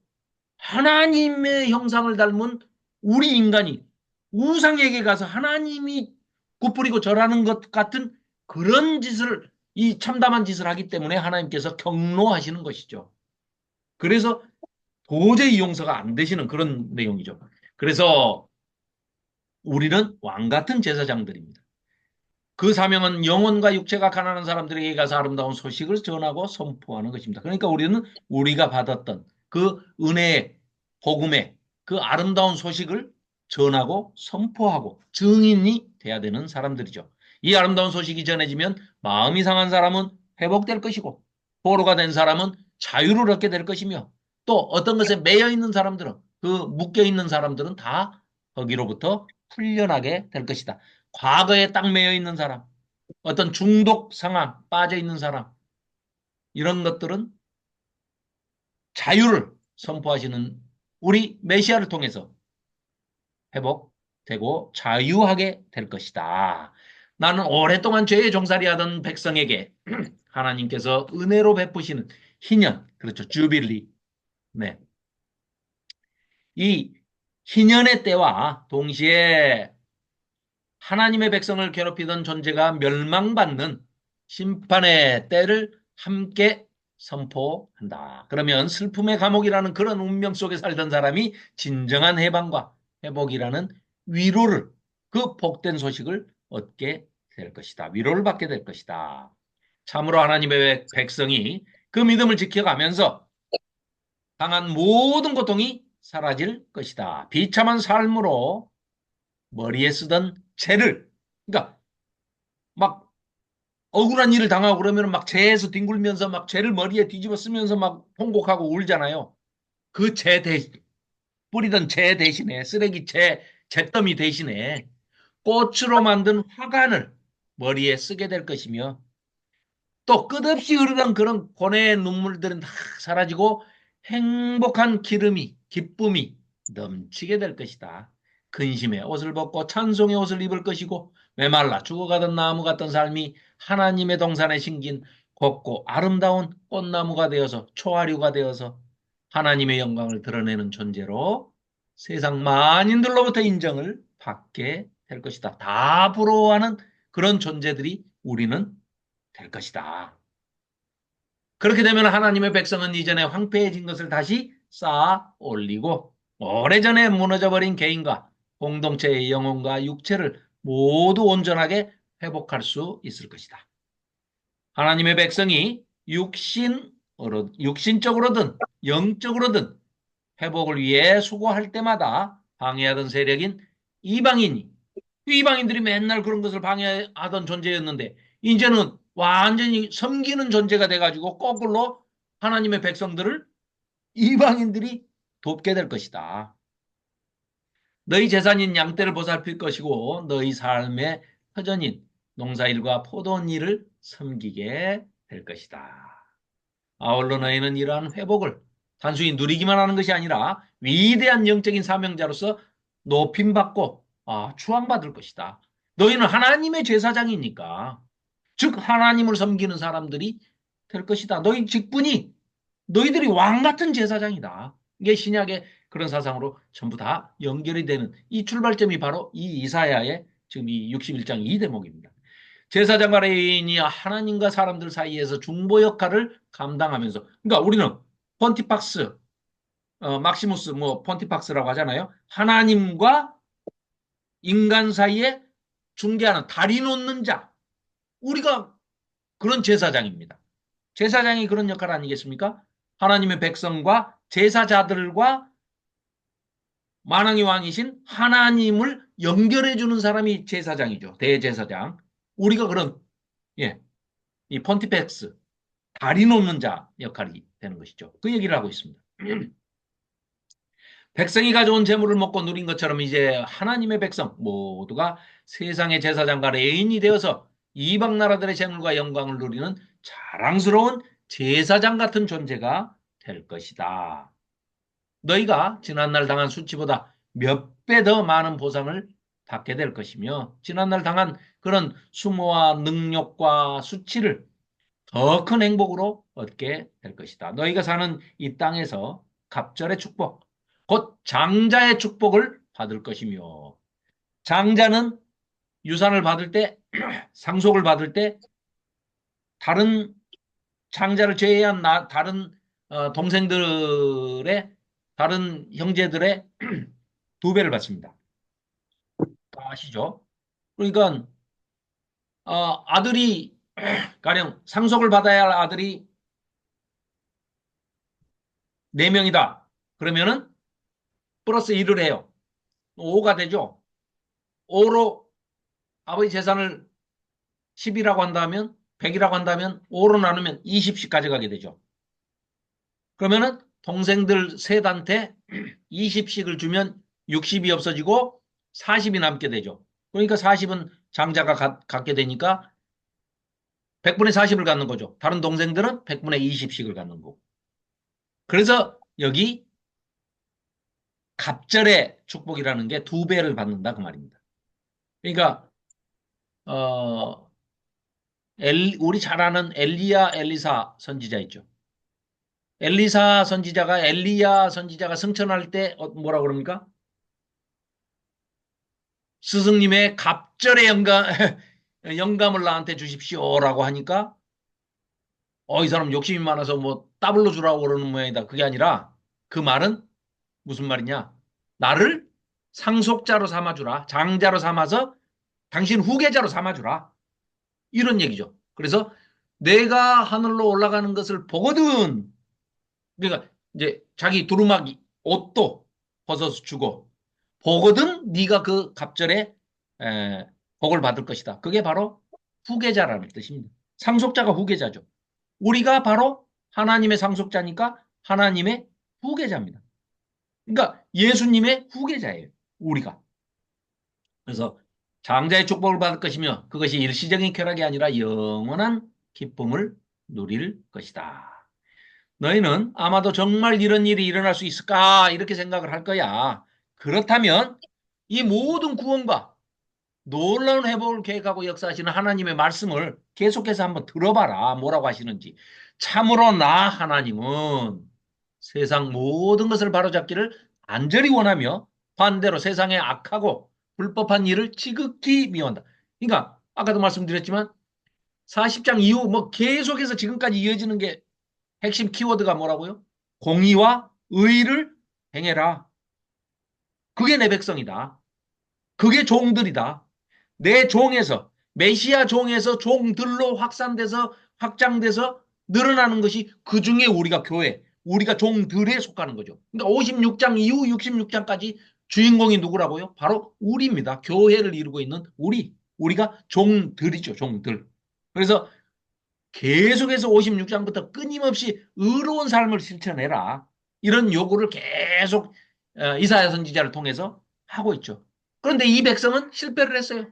하나님의 형상을 닮은 우리 인간이 우상에게 가서 하나님이 굽부리고 절하는 것 같은 그런 짓을, 이 참담한 짓을 하기 때문에 하나님께서 경노하시는 것이죠. 그래서 도저히 용서가 안 되시는 그런 내용이죠. 그래서 우리는 왕 같은 제사장들입니다. 그 사명은 영혼과 육체가 가난한 사람들에게 가서 아름다운 소식을 전하고 선포하는 것입니다. 그러니까 우리는 우리가 받았던 그 은혜의 복음의 그 아름다운 소식을 전하고 선포하고 증인이 돼야 되는 사람들이죠. 이 아름다운 소식이 전해지면 마음이 상한 사람은 회복될 것이고 포로가 된 사람은 자유를 얻게 될 것이며 또 어떤 것에 매여 있는 사람들은 그 묶여 있는 사람들은 다 거기로부터 풀려나게 될 것이다. 과거에 딱 매여 있는 사람, 어떤 중독 상황 빠져 있는 사람, 이런 것들은 자유를 선포하시는 우리 메시아를 통해서 회복되고 자유하게 될 것이다. 나는 오랫동안 죄의 종살이하던 백성에게 하나님께서 은혜로 베푸시는 희년, 그렇죠. 주빌리. 네. 이 희년의 때와 동시에 하나님의 백성을 괴롭히던 존재가 멸망받는 심판의 때를 함께 선포한다. 그러면 슬픔의 감옥이라는 그런 운명 속에 살던 사람이 진정한 해방과 회복이라는 위로를, 그 복된 소식을 얻게 될 것이다. 위로를 받게 될 것이다. 참으로 하나님의 백성이 그 믿음을 지켜가면서 당한 모든 고통이 사라질 것이다. 비참한 삶으로 머리에 쓰던 재를, 그러니까 막 억울한 일을 당하고 그러면 막 재에서 뒹굴면서 막 재를 머리에 뒤집어 쓰면서 막 통곡하고 울잖아요. 그 재 대신, 뿌리던 재 대신에, 쓰레기 재더미 대신에 꽃으로 만든 화관을 머리에 쓰게 될 것이며 또 끝없이 흐르던 그런 고뇌의 눈물들은 다 사라지고 행복한 기쁨이 넘치게 될 것이다. 근심의 옷을 벗고 찬송의 옷을 입을 것이고 메말라 죽어가던 나무 같던 삶이 하나님의 동산에 심긴 곱고 아름다운 꽃나무가 되어서 초하류가 되어서 하나님의 영광을 드러내는 존재로 세상 만인들로부터 인정을 받게 될 것이다. 다 부러워하는 그런 존재들이 우리는 될 것이다. 그렇게 되면 하나님의 백성은 이전에 황폐해진 것을 다시 쌓아 올리고 오래전에 무너져버린 개인과 공동체의 영혼과 육체를 모두 온전하게 회복할 수 있을 것이다. 하나님의 백성이 육신적으로든 영적으로든 회복을 위해 수고할 때마다 방해하던 세력인 이방인이 이방인들이 맨날 그런 것을 방해하던 존재였는데 이제는 완전히 섬기는 존재가 돼가지고 거꾸로 하나님의 백성들을 이방인들이 돕게 될 것이다. 너희 재산인 양떼를 보살필 것이고 너희 삶의 터전인 농사일과 포도원일을 섬기게 될 것이다. 아울러 너희는 이러한 회복을 단순히 누리기만 하는 것이 아니라 위대한 영적인 사명자로서 높임받고 추앙받을 것이다. 너희는 하나님의 제사장이니까 즉 하나님을 섬기는 사람들이 될 것이다. 너희 직분이 너희들이 왕 같은 제사장이다. 이게 신약의 그런 사상으로 전부 다 연결이 되는 이 출발점이 바로 이 이사야의 지금 이 61장 이 대목입니다. 제사장과 레위인이 하나님과 사람들 사이에서 중보 역할을 감당하면서 그러니까 우리는 폰티팍스, 막시무스 뭐 폰티팍스라고 하잖아요. 하나님과 인간 사이에 중개하는 다리 놓는 자. 우리가 그런 제사장입니다. 제사장이 그런 역할 아니겠습니까? 하나님의 백성과 제사자들과 만왕의 왕이신 하나님을 연결해 주는 사람이 제사장이죠. 대제사장. 우리가 그런 이 폰티펙스 다리 놓는 자 역할이 되는 것이죠. 그 얘기를 하고 있습니다. 백성이 가져온 재물을 먹고 누린 것처럼 이제 하나님의 백성 모두가 세상의 제사장과 레인이 되어서 이방 나라들의 재물과 영광을 누리는 자랑스러운 제사장 같은 존재가 될 것이다. 너희가 지난날 당한 수치보다 몇 배 더 많은 보상을 받게 될 것이며 지난날 당한 그런 수모와 능욕과 수치를 더 큰 행복으로 얻게 될 것이다. 너희가 사는 이 땅에서 갑절의 축복, 곧 장자의 축복을 받을 것이며 장자는 유산을 받을 때, 상속을 받을 때 다른 장자를 제외한 다른 동생들의 다른 형제들의 두 배를 받습니다. 아시죠? 그러니까 아들이 가령 상속을 받아야 할 아들이 4명이다. 그러면은 플러스 1을 해요. 5가 되죠. 5로 아버지 재산을 10이라고 한다면 100이라고 한다면 5로 나누면 20씩 가져가게 되죠. 그러면은 동생들 셋한테 20씩을 주면 60이 없어지고 40이 남게 되죠. 그러니까 40은 장자가 갖게 되니까 100분의 40을 갖는 거죠. 다른 동생들은 100분의 20씩을 갖는 거고. 그래서 여기 갑절의 축복이라는 게 2배를 받는다 그 말입니다. 그러니까 우리 잘 아는 엘리야 엘리사 선지자 있죠. 엘리사 선지자가 엘리야 선지자가 승천할 때 뭐라고 그럽니까? 스승님의 갑절의 영감을 나한테 주십시오라고 하니까 이 사람 욕심이 많아서 뭐 더블로 주라고 그러는 모양이다. 그게 아니라 그 말은 무슨 말이냐? 나를 상속자로 삼아주라. 장자로 삼아서 당신 후계자로 삼아주라. 이런 얘기죠. 그래서 내가 하늘로 올라가는 것을 보거든. 그러니까 이제 자기 두루마기 옷도 벗어서 주고 보거든 네가 그 갑절에 복을 받을 것이다. 그게 바로 후계자라는 뜻입니다. 상속자가 후계자죠. 우리가 바로 하나님의 상속자니까 하나님의 후계자입니다. 그러니까 예수님의 후계자예요. 우리가. 그래서 장자의 축복을 받을 것이며 그것이 일시적인 쾌락이 아니라 영원한 기쁨을 누릴 것이다. 너희는 아마도 정말 이런 일이 일어날 수 있을까 이렇게 생각을 할 거야. 그렇다면 이 모든 구원과 놀라운 회복을 계획하고 역사하시는 하나님의 말씀을 계속해서 한번 들어봐라. 뭐라고 하시는지. 참으로 나 하나님은 세상 모든 것을 바로잡기를 간절히 원하며 반대로 세상의 악하고 불법한 일을 지극히 미워한다. 그러니까 아까도 말씀드렸지만 40장 이후 뭐 계속해서 지금까지 이어지는 게 핵심 키워드가 뭐라고요? 공의와 의를 행해라. 그게 내 백성이다. 그게 종들이다. 내 종에서 메시아 종에서 종들로 확산돼서 확장돼서 늘어나는 것이 그 중에 우리가 교회, 우리가 종들에 속하는 거죠. 그러니까 56장 이후 66장까지 주인공이 누구라고요? 바로 우리입니다. 교회를 이루고 있는 우리가 종들이죠, 종들. 그래서 계속해서 56장부터 끊임없이 의로운 삶을 실천해라. 이런 요구를 계속 이사야 선지자를 통해서 하고 있죠. 그런데 이 백성은 실패를 했어요.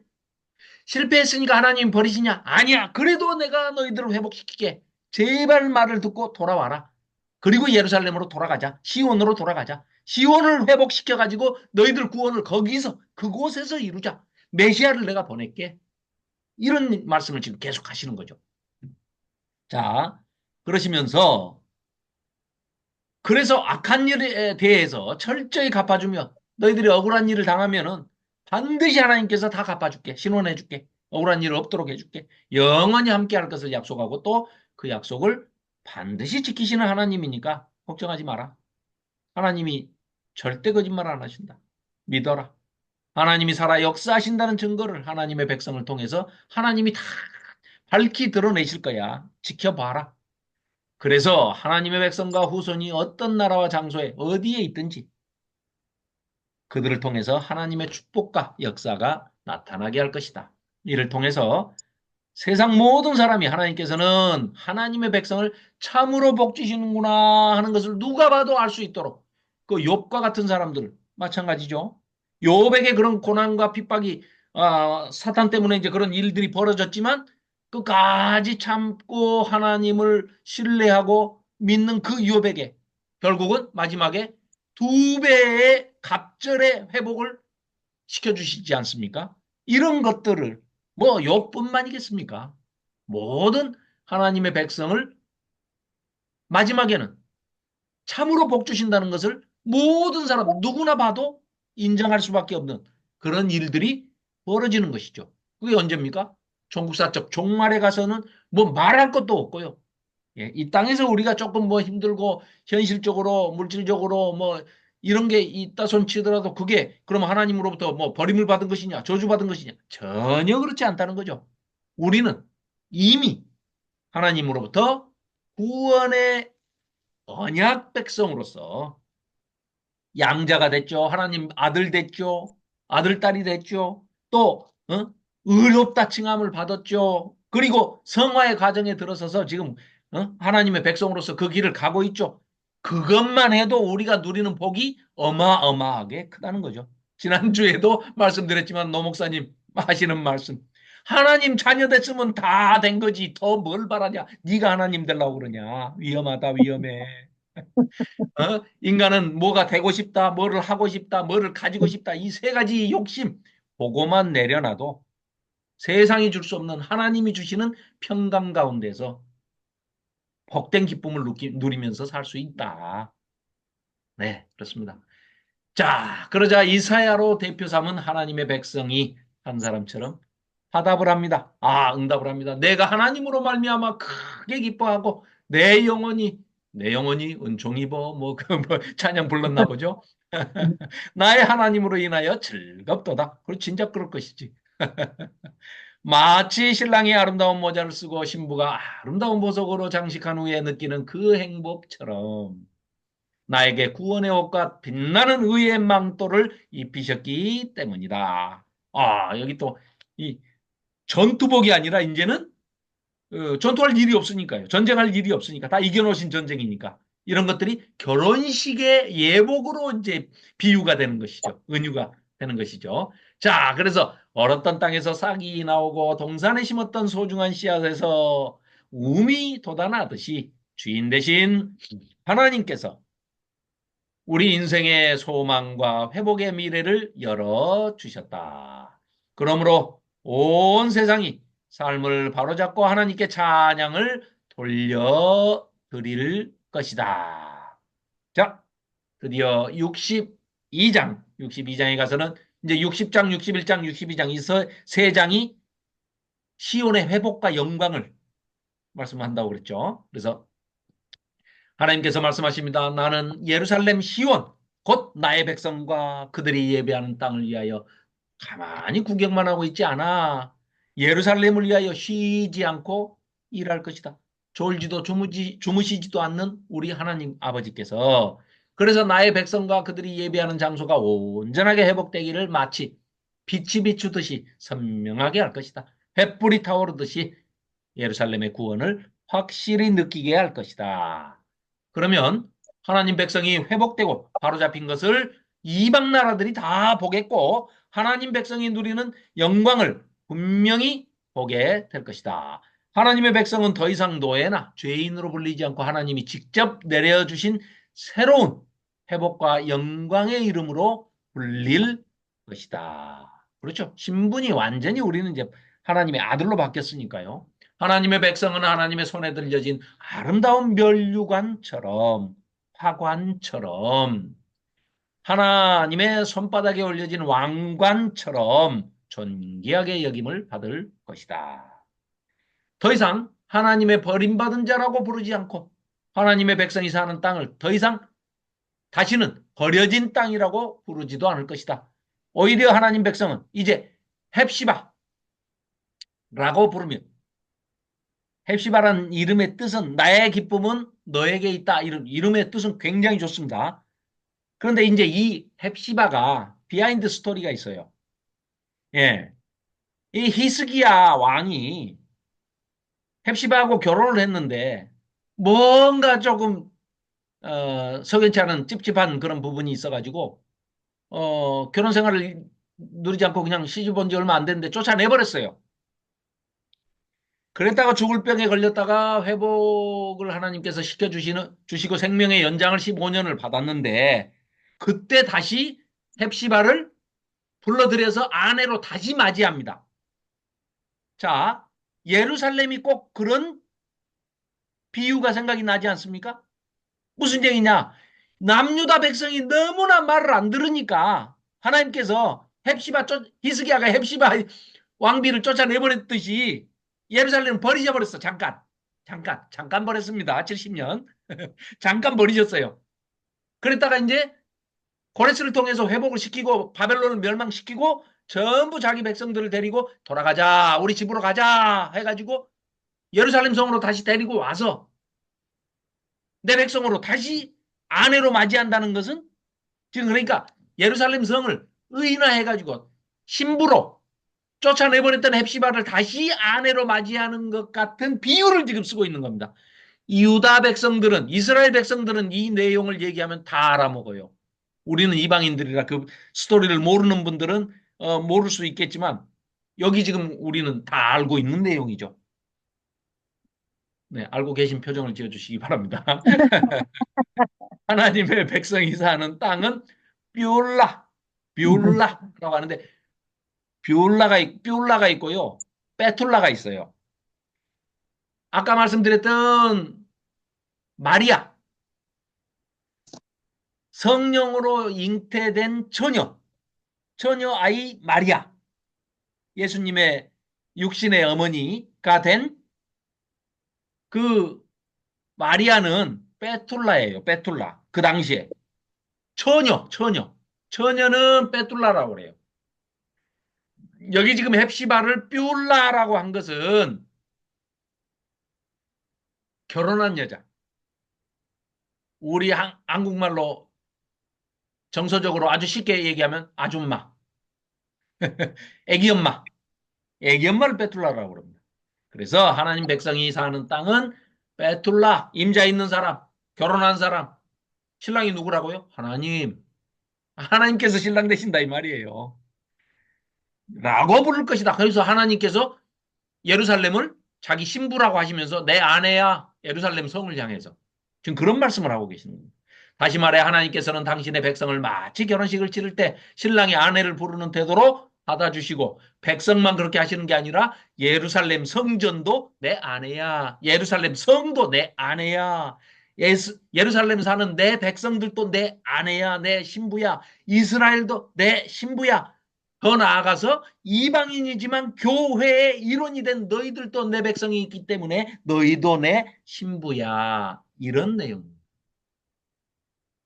실패했으니까 하나님 버리시냐? 아니야. 그래도 내가 너희들을 회복시킬게. 제발 말을 듣고 돌아와라. 그리고 예루살렘으로 돌아가자. 시온으로 돌아가자. 시온을 회복시켜가지고 너희들 구원을 거기서 그곳에서 이루자. 메시아를 내가 보낼게. 이런 말씀을 지금 계속 하시는 거죠. 자, 그러시면서 그래서 악한 일에 대해서 철저히 갚아주며 너희들이 억울한 일을 당하면은 반드시 하나님께서 다 갚아줄게. 신원해줄게. 억울한 일 없도록 해줄게. 영원히 함께할 것을 약속하고 또 그 약속을 반드시 지키시는 하나님이니까 걱정하지 마라. 하나님이 절대 거짓말 안 하신다. 믿어라. 하나님이 살아 역사하신다는 증거를 하나님의 백성을 통해서 하나님이 다 밝히 드러내실 거야. 지켜봐라. 그래서 하나님의 백성과 후손이 어떤 나라와 장소에 어디에 있든지 그들을 통해서 하나님의 축복과 역사가 나타나게 할 것이다. 이를 통해서 세상 모든 사람이 하나님께서는 하나님의 백성을 참으로 복 주시는구나 하는 것을 누가 봐도 알 수 있도록 그 욥과 같은 사람들 마찬가지죠. 욥에게 그런 고난과 핍박이 사탄 때문에 이제 그런 일들이 벌어졌지만 끝까지 참고 하나님을 신뢰하고 믿는 그 욥에게 결국은 마지막에 두 배의 갑절의 회복을 시켜주시지 않습니까? 이런 것들을 뭐 욥뿐만이겠습니까? 모든 하나님의 백성을 마지막에는 참으로 복 주신다는 것을 모든 사람 누구나 봐도 인정할 수밖에 없는 그런 일들이 벌어지는 것이죠. 그게 언제입니까? 종국사적 종말에 가서는 뭐 말할 것도 없고요. 예, 이 땅에서 우리가 조금 뭐 힘들고 현실적으로 물질적으로 뭐 이런 게 있다 손치더라도 그게 그럼 하나님으로부터 뭐 버림을 받은 것이냐 저주받은 것이냐 전혀 그렇지 않다는 거죠. 우리는 이미 하나님으로부터 구원의 언약 백성으로서 양자가 됐죠. 하나님 아들 됐죠. 아들, 딸이 됐죠. 또 의롭다 칭함을 받았죠. 그리고 성화의 과정에 들어서서 지금 하나님의 백성으로서 그 길을 가고 있죠. 그것만 해도 우리가 누리는 복이 어마어마하게 크다는 거죠. 지난주에도 말씀드렸지만 노 목사님 하시는 말씀. 하나님 자녀 됐으면 다 된 거지. 더 뭘 바라냐. 네가 하나님 되려고 그러냐. 위험하다 위험해. 인간은 뭐가 되고 싶다, 뭐를 하고 싶다, 뭐를 가지고 싶다, 이 세 가지 욕심, 그거만 내려놔도 세상이 줄 수 없는 하나님이 주시는 평강 가운데서 복된 기쁨을 누리면서 살 수 있다. 네, 그렇습니다. 자, 그러자 이사야로 대표 삼은 하나님의 백성이 한 사람처럼 화답을 합니다. 응답을 합니다. 내가 하나님으로 말미암아 크게 기뻐하고 내 영혼이 은총 입어 뭐 찬양 불렀나 보죠. 나의 하나님으로 인하여 즐겁도다. 그리고 진짜 그럴 것이지. 마치 신랑이 아름다운 모자를 쓰고 신부가 아름다운 보석으로 장식한 후에 느끼는 그 행복처럼 나에게 구원의 옷과 빛나는 의의 망토를 입히셨기 때문이다. 여기 또 이 전투복이 아니라 이제는 전투할 일이 없으니까요. 전쟁할 일이 없으니까 다 이겨놓으신 전쟁이니까 이런 것들이 결혼식의 예복으로 이제 비유가 되는 것이죠. 은유가 되는 것이죠. 자, 그래서 얼었던 땅에서 싹이 나오고 동산에 심었던 소중한 씨앗에서 움이 돋아나듯이 주인 대신 하나님께서 우리 인생의 소망과 회복의 미래를 열어주셨다. 그러므로 온 세상이 삶을 바로잡고 하나님께 찬양을 돌려드릴 것이다. 자, 드디어 62장에 가서는 이제 60장, 61장, 62장 이 세 장이 시온의 회복과 영광을 말씀한다고 그랬죠. 그래서 하나님께서 말씀하십니다. 나는 예루살렘 시온 곧 나의 백성과 그들이 예배하는 땅을 위하여 가만히 구경만 하고 있지 않아. 예루살렘을 위하여 쉬지 않고 일할 것이다. 졸지도 주무시지도 않는 우리 하나님 아버지께서 그래서 나의 백성과 그들이 예배하는 장소가 온전하게 회복되기를 마치 빛이 비추듯이 선명하게 할 것이다. 횃불이 타오르듯이 예루살렘의 구원을 확실히 느끼게 할 것이다. 그러면 하나님 백성이 회복되고 바로잡힌 것을 이방 나라들이 다 보겠고 하나님 백성이 누리는 영광을 분명히 보게 될 것이다. 하나님의 백성은 더 이상 노예나 죄인으로 불리지 않고 하나님이 직접 내려주신 새로운 회복과 영광의 이름으로 불릴 것이다. 그렇죠? 신분이 완전히 우리는 이제 하나님의 아들로 바뀌었으니까요. 하나님의 백성은 하나님의 손에 들려진 아름다운 면류관처럼 화관처럼 하나님의 손바닥에 올려진 왕관처럼 존귀하게 여김을 받을 것이다. 더 이상 하나님의 버림받은 자라고 부르지 않고 하나님의 백성이 사는 땅을 더 이상 다시는 버려진 땅이라고 부르지도 않을 것이다. 오히려 하나님 백성은 이제 헵시바라고 부르면 헵시바라는 이름의 뜻은 나의 기쁨은 너에게 있다. 이름의 뜻은 굉장히 좋습니다. 그런데 이제 이 헵시바가 비하인드 스토리가 있어요. 예. 이 히스기야 왕이 헵시바하고 결혼을 했는데 뭔가 조금 석연치 않은 찝찝한 그런 부분이 있어가지고 결혼 생활을 누리지 않고 그냥 시집 온 지 얼마 안 됐는데 쫓아내버렸어요. 그랬다가 죽을 병에 걸렸다가 회복을 하나님께서 주시고 생명의 연장을 15년을 받았는데 그때 다시 헵시바를 불러들여서 아내로 다시 맞이합니다. 자, 예루살렘이 꼭 그런 비유가 생각이 나지 않습니까? 무슨 얘기냐? 남유다 백성이 너무나 말을 안 들으니까 하나님께서 히스기야가 헵시바 왕비를 쫓아내버렸듯이 예루살렘을 버리셔버렸어. 잠깐 버렸습니다. 70년. 잠깐 버리셨어요. 그랬다가 이제 고레스를 통해서 회복을 시키고 바벨론을 멸망시키고 전부 자기 백성들을 데리고 돌아가자. 우리 집으로 가자. 해가지고 예루살렘 성으로 다시 데리고 와서 내 백성으로 다시 아내로 맞이한다는 것은 지금 그러니까 예루살렘 성을 의인화해가지고 신부로 쫓아내버렸던 헵시바를 다시 아내로 맞이하는 것 같은 비유를 지금 쓰고 있는 겁니다. 유다 백성들은 이스라엘 백성들은 이 내용을 얘기하면 다 알아먹어요. 우리는 이방인들이라 그 스토리를 모르는 분들은 모를 수 있겠지만 여기 지금 우리는 다 알고 있는 내용이죠. 네, 알고 계신 표정을 지어주시기 바랍니다. 하나님의 백성이 사는 땅은 뷰라라고 하는데 뷰라가 있고요. 베툴라가 있어요. 아까 말씀드렸던 마리아, 성령으로 잉태된 처녀 아이 마리아, 예수님의 육신의 어머니가 된 그 마리아는 베툴라예요. 베툴라. 그 당시에 처녀는 베툴라라고 그래요. 여기 지금 헵시바를 뷰라라고 한 것은 결혼한 여자. 우리 한국말로 정서적으로 아주 쉽게 얘기하면 아줌마, 애기 엄마를 베툴라라고 그럽니다. 그래서 하나님 백성이 사는 땅은 베툴라, 임자 있는 사람, 결혼한 사람, 신랑이 누구라고요? 하나님께서 신랑 되신다 이 말이에요. 라고 부를 것이다. 그래서 하나님께서 예루살렘을 자기 신부라고 하시면서 내 아내야 예루살렘 성을 향해서 지금 그런 말씀을 하고 계시는 겁니다. 다시 말해 하나님께서는 당신의 백성을 마치 결혼식을 치를 때 신랑이 아내를 부르는 태도로 받아주시고 백성만 그렇게 하시는 게 아니라 예루살렘 성전도 내 아내야. 예루살렘 성도 내 아내야. 예루살렘 사는 내 백성들도 내 아내야, 내 신부야. 이스라엘도 내 신부야. 더 나아가서 이방인이지만 교회의 일원이 된 너희들도 내 백성이 있기 때문에 너희도 내 신부야. 이런 내용입니다.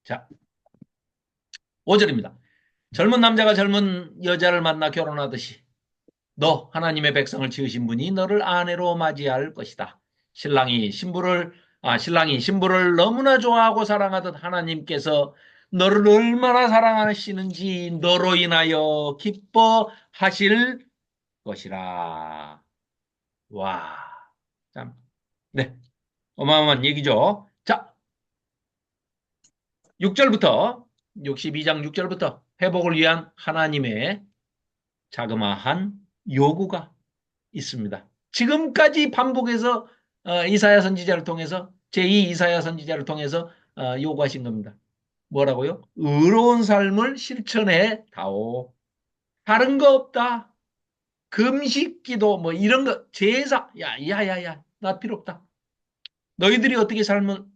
자, 5절입니다. 젊은 남자가 젊은 여자를 만나 결혼하듯이 너 하나님의 백성을 지으신 분이 너를 아내로 맞이할 것이다. 신랑이 신부를 너무나 좋아하고 사랑하듯 하나님께서 너를 얼마나 사랑하시는지 너로 인하여 기뻐하실 것이라. 와, 참, 네, 어마어마한 얘기죠. 자, 6절부터 62장 6절부터 회복을 위한 하나님의 자그마한 요구가 있습니다. 지금까지 반복해서 이사야 선지자를 통해서 제2 이사야 선지자를 통해서 요구하신 겁니다. 뭐라고요? 의로운 삶을 실천해 다오. 다른 거 없다. 금식 기도 뭐 이런 거 제사 야야야야 나 필요 없다. 너희들이 어떻게 살면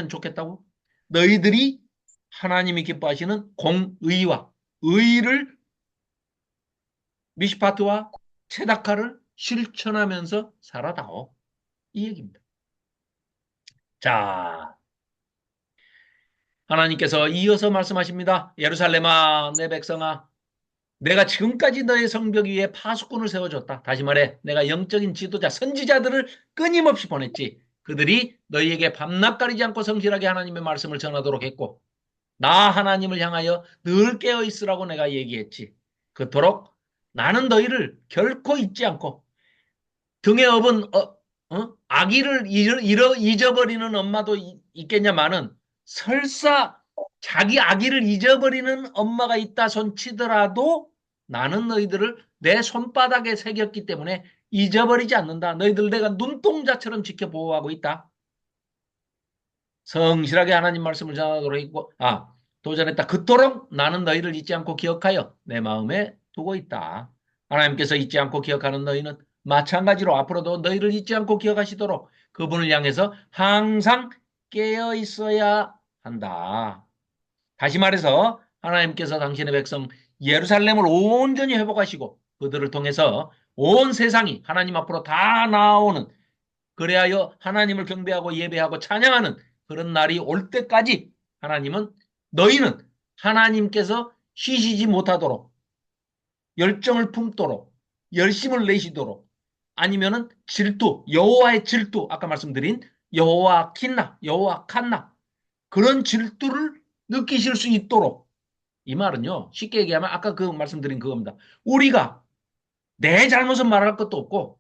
좋겠다고? 너희들이 하나님이 기뻐하시는 공의와 의를 미시파트와 체다카를 실천하면서 살아다오. 이 얘기입니다. 자, 하나님께서 이어서 말씀하십니다. 예루살렘아, 내 백성아, 내가 지금까지 너의 성벽 위에 파수꾼을 세워줬다. 다시 말해, 내가 영적인 지도자, 선지자들을 끊임없이 보냈지. 그들이 너희에게 밤낮 가리지 않고 성실하게 하나님의 말씀을 전하도록 했고, 나 하나님을 향하여 늘 깨어 있으라고 내가 얘기했지. 그토록 나는 너희를 결코 잊지 않고 등에 업은 아기를 잊어버리는 엄마도 있겠냐마는 설사 자기 아기를 잊어버리는 엄마가 있다 손치더라도 나는 너희들을 내 손바닥에 새겼기 때문에 잊어버리지 않는다. 너희들 내가 눈동자처럼 지켜보호하고 있다. 성실하게 하나님 말씀을 전하도록 했고, 도전했다. 그토록 나는 너희를 잊지 않고 기억하여 내 마음에 두고 있다. 하나님께서 잊지 않고 기억하는 너희는 마찬가지로 앞으로도 너희를 잊지 않고 기억하시도록 그분을 향해서 항상 깨어 있어야 한다. 다시 말해서 하나님께서 당신의 백성 예루살렘을 온전히 회복하시고 그들을 통해서 온 세상이 하나님 앞으로 다 나아오는, 그래하여 하나님을 경배하고 예배하고 찬양하는 그런 날이 올 때까지 너희는 하나님께서 쉬시지 못하도록 열정을 품도록 열심을 내시도록, 아니면은 여호와의 질투, 아까 말씀드린 여호와 칸나 그런 질투를 느끼실 수 있도록, 이 말은요 쉽게 얘기하면 아까 그 말씀드린 그겁니다. 우리가 내 잘못은 말할 것도 없고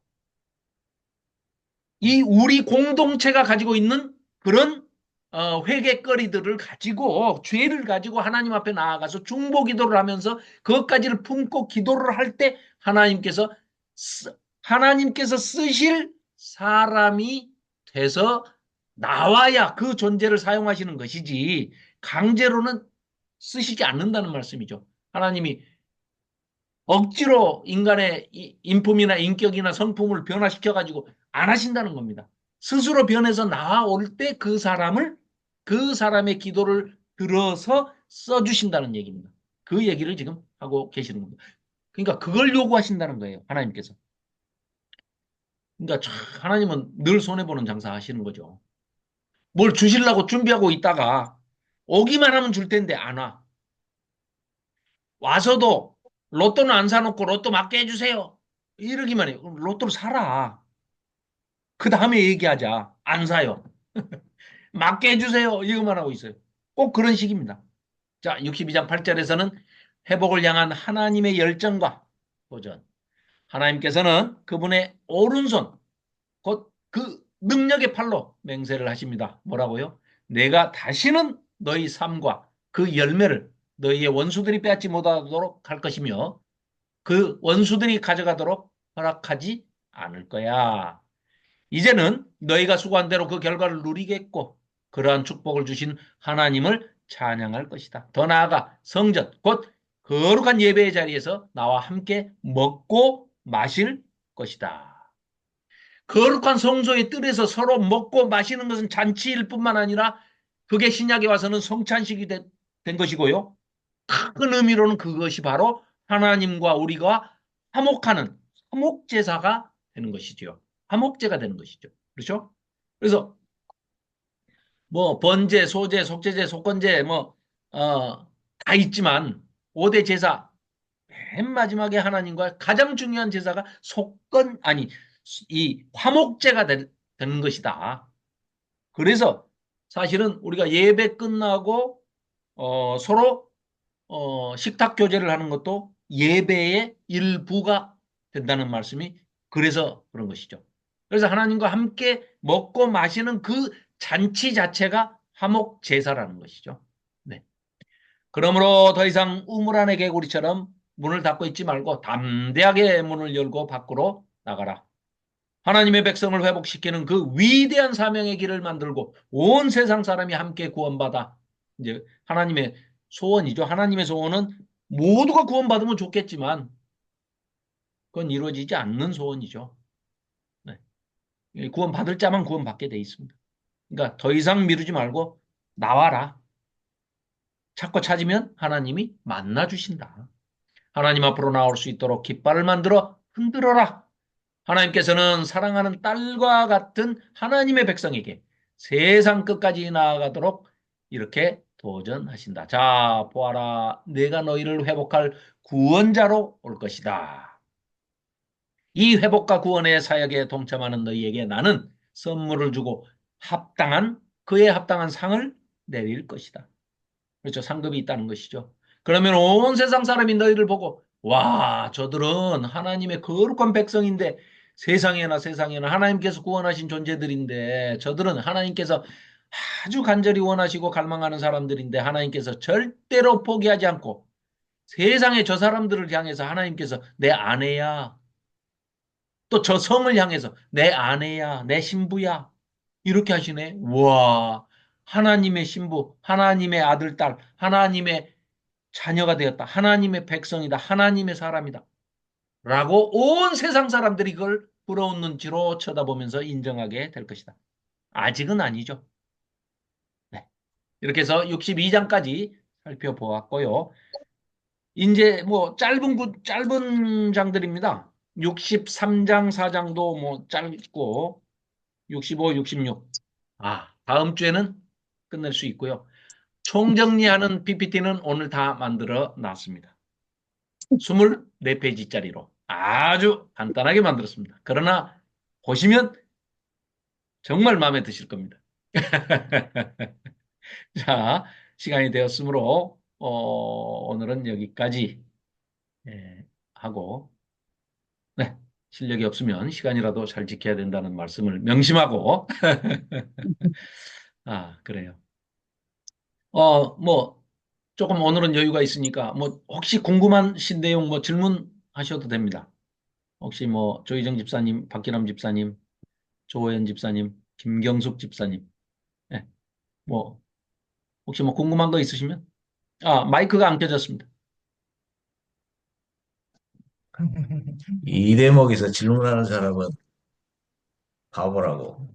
이 우리 공동체가 가지고 있는 그런 회개거리들을 가지고 죄를 가지고 하나님 앞에 나아가서 중보 기도를 하면서 그것까지를 품고 기도를 할 때 하나님께서 쓰실 사람이 돼서 나와야 그 존재를 사용하시는 것이지 강제로는 쓰시지 않는다는 말씀이죠. 하나님이 억지로 인간의 인품이나 인격이나 성품을 변화시켜 가지고 안 하신다는 겁니다. 스스로 변해서 나올 때 그 사람의 기도를 들어서 써주신다는 얘기입니다. 그 얘기를 지금 하고 계시는 겁니다. 그러니까 그걸 요구하신다는 거예요. 하나님께서. 그러니까 하나님은 늘 손해보는 장사 하시는 거죠. 뭘 주시려고 준비하고 있다가 오기만 하면 줄 텐데 안 와. 와서도 로또는 안 사놓고 로또 맞게 해주세요. 이러기만 해요. 그럼 로또를 사라. 그 다음에 얘기하자. 안 사요. 맞게 해주세요. 이것만 하고 있어요. 꼭 그런 식입니다. 자, 62장 8절에서는 회복을 향한 하나님의 열정과 도전. 하나님께서는 그분의 오른손, 곧 그 능력의 팔로 맹세를 하십니다. 뭐라고요? 내가 다시는 너희 삶과 그 열매를 너희의 원수들이 빼앗지 못하도록 할 것이며 그 원수들이 가져가도록 허락하지 않을 거야. 이제는 너희가 수고한 대로 그 결과를 누리겠고 그러한 축복을 주신 하나님을 찬양할 것이다. 더 나아가 성전, 곧 거룩한 예배의 자리에서 나와 함께 먹고 마실 것이다. 거룩한 성소의 뜰에서 서로 먹고 마시는 것은 잔치일 뿐만 아니라 그게 신약에 와서는 성찬식이 된 것이고요. 큰 의미로는 그것이 바로 하나님과 우리가 화목하는 화목제사가 되는 것이죠. 화목제가 되는 것이죠. 그렇죠? 그래서 뭐 번제, 소제, 속제제, 속건제 다 있지만 5대 제사 맨 마지막에 하나님과 가장 중요한 제사가 이 화목제가 되는 것이다. 그래서 사실은 우리가 예배 끝나고 서로 식탁 교제를 하는 것도 예배의 일부가 된다는 말씀이 그래서 그런 것이죠. 그래서 하나님과 함께 먹고 마시는 그 잔치 자체가 화목 제사라는 것이죠. 네. 그러므로 더 이상 우물 안의 개구리처럼 문을 닫고 있지 말고 담대하게 문을 열고 밖으로 나가라. 하나님의 백성을 회복시키는 그 위대한 사명의 길을 만들고 온 세상 사람이 함께 구원받아 이제 하나님의 소원이죠. 하나님의 소원은 모두가 구원받으면 좋겠지만 그건 이루어지지 않는 소원이죠. 네. 구원받을 자만 구원받게 돼 있습니다. 그러니까 더 이상 미루지 말고 나와라. 찾고 찾으면 하나님이 만나 주신다. 하나님 앞으로 나올 수 있도록 깃발을 만들어 흔들어라. 하나님께서는 사랑하는 딸과 같은 하나님의 백성에게 세상 끝까지 나아가도록 이렇게 도전하신다. 자, 보아라. 내가 너희를 회복할 구원자로 올 것이다. 이 회복과 구원의 사역에 동참하는 너희에게 나는 선물을 주고 그에 합당한 상을 내릴 것이다. 그렇죠. 상급이 있다는 것이죠. 그러면 온 세상 사람이 너희를 보고 와, 저들은 하나님의 거룩한 백성인데 세상에나 하나님께서 구원하신 존재들인데 저들은 하나님께서 아주 간절히 원하시고 갈망하는 사람들인데 하나님께서 절대로 포기하지 않고 세상의 저 사람들을 향해서 하나님께서 내 아내야 또 저 성을 향해서 내 아내야 내 신부야 이렇게 하시네. 와, 하나님의 신부, 하나님의 아들, 딸, 하나님의 자녀가 되었다. 하나님의 백성이다. 하나님의 사람이다. 라고 온 세상 사람들이 그걸 부러운 눈치로 쳐다보면서 인정하게 될 것이다. 아직은 아니죠. 네. 이렇게 해서 62장까지 살펴보았고요. 이제 뭐 짧은 장들입니다. 63장, 4장도 뭐 짧고 65, 66. 다음 주에는 끝낼 수 있고요. 총정리하는 PPT는 오늘 다 만들어 놨습니다. 24페이지짜리로 아주 간단하게 만들었습니다. 그러나 보시면 정말 마음에 드실 겁니다. 자, 시간이 되었으므로 오늘은 여기까지 하고 네, 실력이 없으면 시간이라도 잘 지켜야 된다는 말씀을 명심하고 그래요. 뭐 조금 오늘은 여유가 있으니까 뭐 혹시 궁금하신 내용 뭐 질문하셔도 됩니다. 혹시 뭐 조희정 집사님, 박기람 집사님, 조호연 집사님, 김경숙 집사님, 네, 뭐 혹시 뭐 궁금한 거 있으시면 마이크가 안 켜졌습니다. 이 대목에서 질문하는 사람은 바보라고.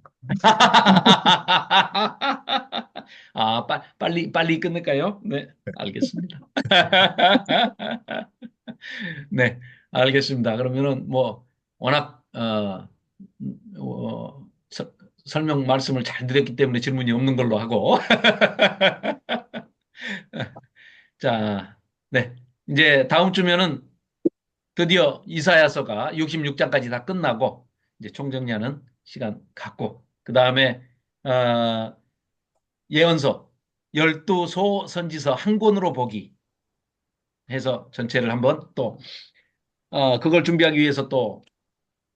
빨리 끊을까요? 네, 알겠습니다. 네, 알겠습니다. 그러면은 뭐 워낙 설명 말씀을 잘 드렸기 때문에 질문이 없는 걸로 하고 자, 네, 이제 다음 주면은 드디어 이사야서가 66장까지 다 끝나고 이제 총정리하는 시간 갖고 그 다음에 어, 예언서 12소 선지서 한 권으로 보기 해서 전체를 한번 또 그걸 준비하기 위해서 또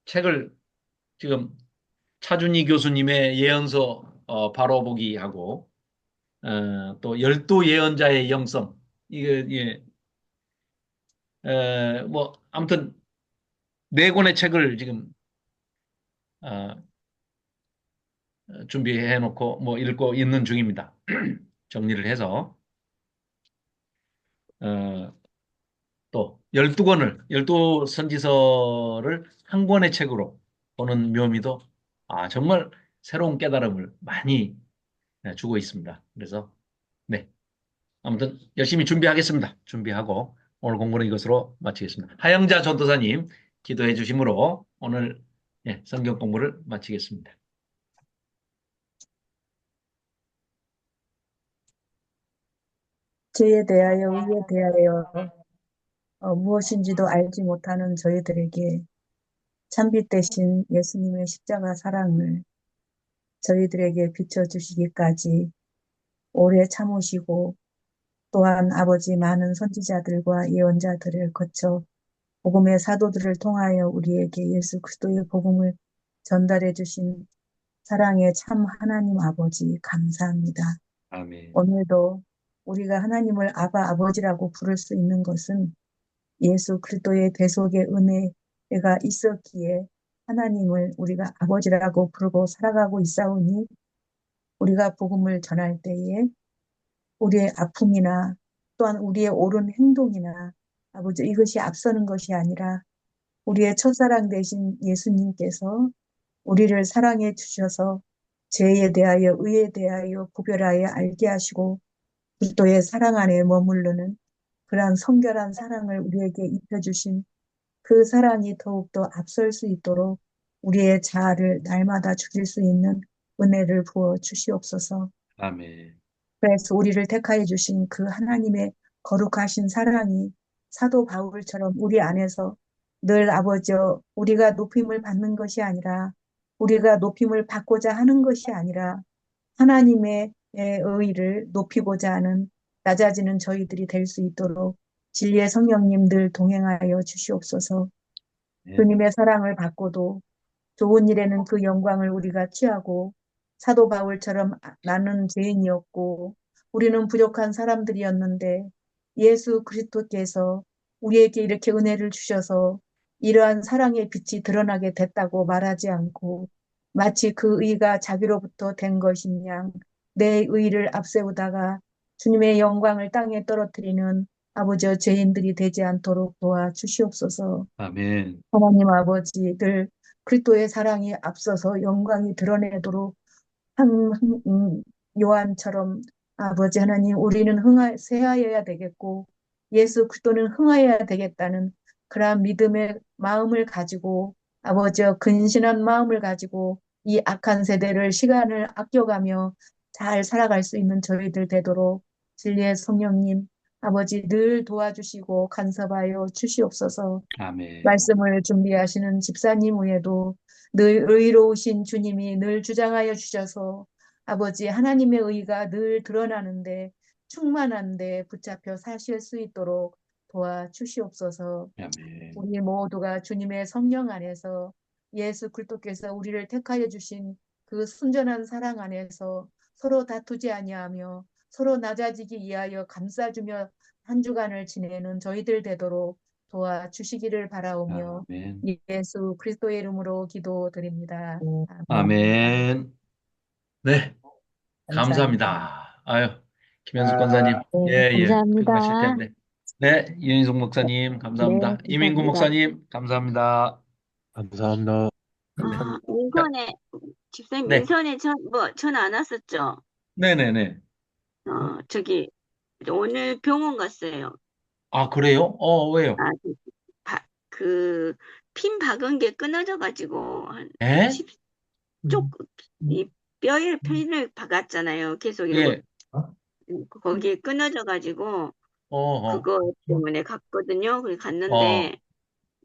책을 지금 차준희 교수님의 예언서 바로 보기 하고 또 열두 예언자의 영성 이게 뭐 아무튼 네 권의 책을 지금 어, 준비해 놓고 뭐 읽고 있는 중입니다. 정리를 해서 열두 선지서를 한 권의 책으로 보는 묘미도 정말 새로운 깨달음을 많이 주고 있습니다. 그래서 네. 아무튼 열심히 준비하겠습니다. 준비하고 오늘 공부는 이것으로 마치겠습니다. 하영자 전도사님 기도해 주심으로 오늘 성경 공부를 마치겠습니다. 죄에 대하여, 의에 대하여 무엇인지도 알지 못하는 저희들에게 참빛 대신 예수님의 십자가 사랑을 저희들에게 비춰주시기까지 오래 참으시고 또한 아버지 많은 선지자들과 예언자들을 거쳐 복음의 사도들을 통하여 우리에게 예수 그리스도의 복음을 전달해 주신 사랑의 참 하나님 아버지 감사합니다. 아멘. 오늘도 우리가 하나님을 아바 아버지라고 부를 수 있는 것은 예수 그리스도의 대속의 은혜가 있었기에 하나님을 우리가 아버지라고 부르고 살아가고 있사오니 우리가 복음을 전할 때에 우리의 아픔이나 또한 우리의 옳은 행동이나 아버지 이것이 앞서는 것이 아니라 우리의 첫사랑 되신 예수님께서 우리를 사랑해 주셔서 죄에 대하여 의에 대하여 구별하여 알게 하시고 그리스도의 사랑 안에 머무르는 그러한 성결한 사랑을 우리에게 입혀주신 그 사랑이 더욱더 앞설 수 있도록 우리의 자아를 날마다 죽일 수 있는 은혜를 부어 주시옵소서. 아멘. 그래서 우리를 택하여 주신 그 하나님의 거룩하신 사랑이 사도 바울처럼 우리 안에서 늘 아버지여 우리가 높임을 받는 것이 아니라 우리가 높임을 받고자 하는 것이 아니라 하나님의 의의를 높이고자 하는 낮아지는 저희들이 될 수 있도록 진리의 성령님 늘 동행하여 주시옵소서. 네. 주님의 사랑을 받고도 좋은 일에는 그 영광을 우리가 취하고 사도 바울처럼 나는 죄인이었고 우리는 부족한 사람들이었는데 예수 그리스도께서 우리에게 이렇게 은혜를 주셔서 이러한 사랑의 빛이 드러나게 됐다고 말하지 않고 마치 그 의가 자기로부터 된 것인 양 내 의를 앞세우다가 주님의 영광을 땅에 떨어뜨리는 아버지 죄인들이 되지 않도록 도와주시옵소서. 아멘. 하나님 아버지 늘 그리스도의 사랑이 앞서서 영광이 드러내도록 요한처럼 아버지 하나님 우리는 새하여야 되겠고 예수 그리스도는 흥하여야 되겠다는 그러한 믿음의 마음을 가지고 아버지여 근신한 마음을 가지고 이 악한 세대를 시간을 아껴가며 잘 살아갈 수 있는 저희들 되도록 진리의 성령님 아버지 늘 도와주시고 간섭하여 주시옵소서. 아멘. 말씀을 준비하시는 집사님 외에도 늘 의로우신 주님이 늘 주장하여 주셔서 아버지 하나님의 의가 늘 드러나는데 충만한데 붙잡혀 사실 수 있도록 도와주시옵소서. 아멘. 우리 모두가 주님의 성령 안에서 예수 그리스도께서 우리를 택하여 주신 그 순전한 사랑 안에서 서로 다투지 아니하며 서로 낮아지기 위하여 감싸주며 한 주간을 지내는 저희들 되도록 도와주시기를 바라오며 아멘. 예수 그리스도의 이름으로 기도드립니다. 아멘. 아멘. 네, 감사합니다. 감사합니다. 아유, 김현숙 권사님. 네, 감사합니다. 피곤하실 텐데. 네, 이인숙 목사님, 감사합니다. 네, 이민구 감사합니다. 목사님, 감사합니다. 감사합니다. 민선에, 집사님, 네, 민선에 전화 안 왔었죠? 네네네. 저기, 오늘 병원 갔어요. 아, 그래요? 왜요? 아, 핀 박은 게 끊어져가지고, 에? 10쪽, 이 뼈에 핀을 박았잖아요. 계속 이러고, 예, 거기에 끊어져가지고, 어허, 그거 때문에 갔거든요. 그래 어, 갔는데,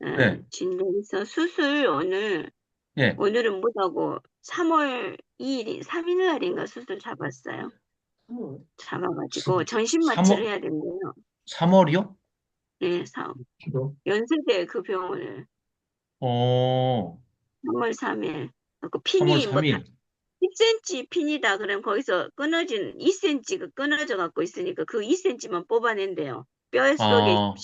네, 진료에서 수술 예, 오늘은 못하고 3월 2일, 3일 날인가 수술 잡았어요. 잡아가지고 전신 마취를 3월, 해야 된대요. 3월이요? 네, 연세대 그 병원을 어, 3월 3일. 그 3월 핀이 뭐 3일. 10cm 핀이다. 그러면 거기서 끊어진 2cm가 끊어져 갖고 있으니까 그 2cm만 뽑아낸대요. 뼈 속에 아,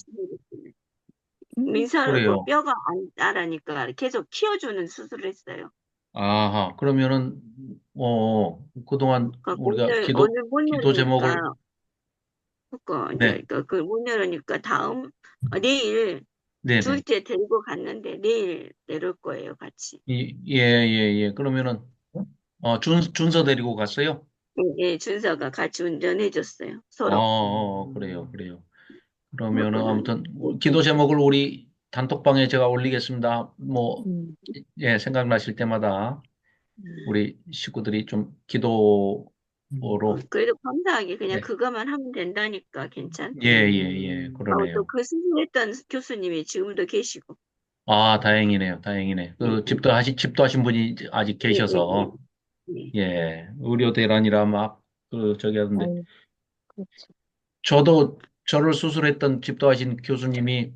민사는 그 그래요. 뼈가 안 자라니까 계속 키워주는 수술을 했어요. 아하, 그러면은, 그동안 그러니까 우리가 오늘 못 기도 누우니까 제목을, 그러니까 네, 이제 그문 열으니까 내일 네, 네. 줄 때 데리고 갔는데 내일 내릴 거예요, 같이. 예, 예, 예. 그러면은, 준서 데리고 갔어요? 예, 예, 준서가 같이 운전해 줬어요. 서로. 그래요, 그래요. 뭐 그러면은, 그는 아무튼, 기도 제목을 우리 단톡방에 제가 올리겠습니다. 음, 예, 생각나실 때마다 음, 우리 식구들이 좀 기도로, 그래도 감사하게 그냥 네. 그것만 하면 된다니까 예, 괜찮대. 예, 예, 또 그러네요. 그 수술했던 교수님이 지금도 계시고. 아, 다행이네요, 다행이네. 예, 예, 집도 하신 분이 아직 예, 예, 계셔서, 예. 예. 예, 의료 대란이라 막, 저기 하던데. 아유, 그렇죠. 저를 수술했던 집도 하신 교수님이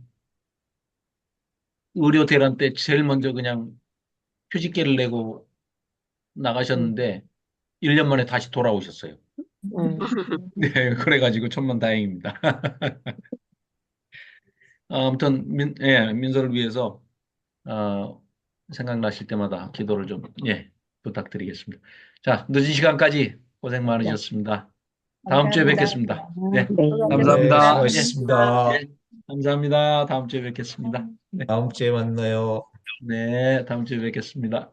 의료 대란 때 제일 먼저 그냥 휴직계를 내고 음, 나가셨는데, 1년 만에 다시 돌아오셨어요. 네, 그래가지고 천만다행입니다. 아무튼, 민서를 위해서, 어, 생각나실 때마다 기도를 좀, 예, 부탁드리겠습니다. 자, 늦은 시간까지 고생 네. 많으셨습니다. 다음 주에 감사합니다. 뵙겠습니다. 네, 네. 네, 감사합니다. 예, 수고하셨습니다. 예, 감사합니다. 다음 주에 뵙겠습니다. 네, 다음 주에 만나요. 네, 다음 주에 뵙겠습니다.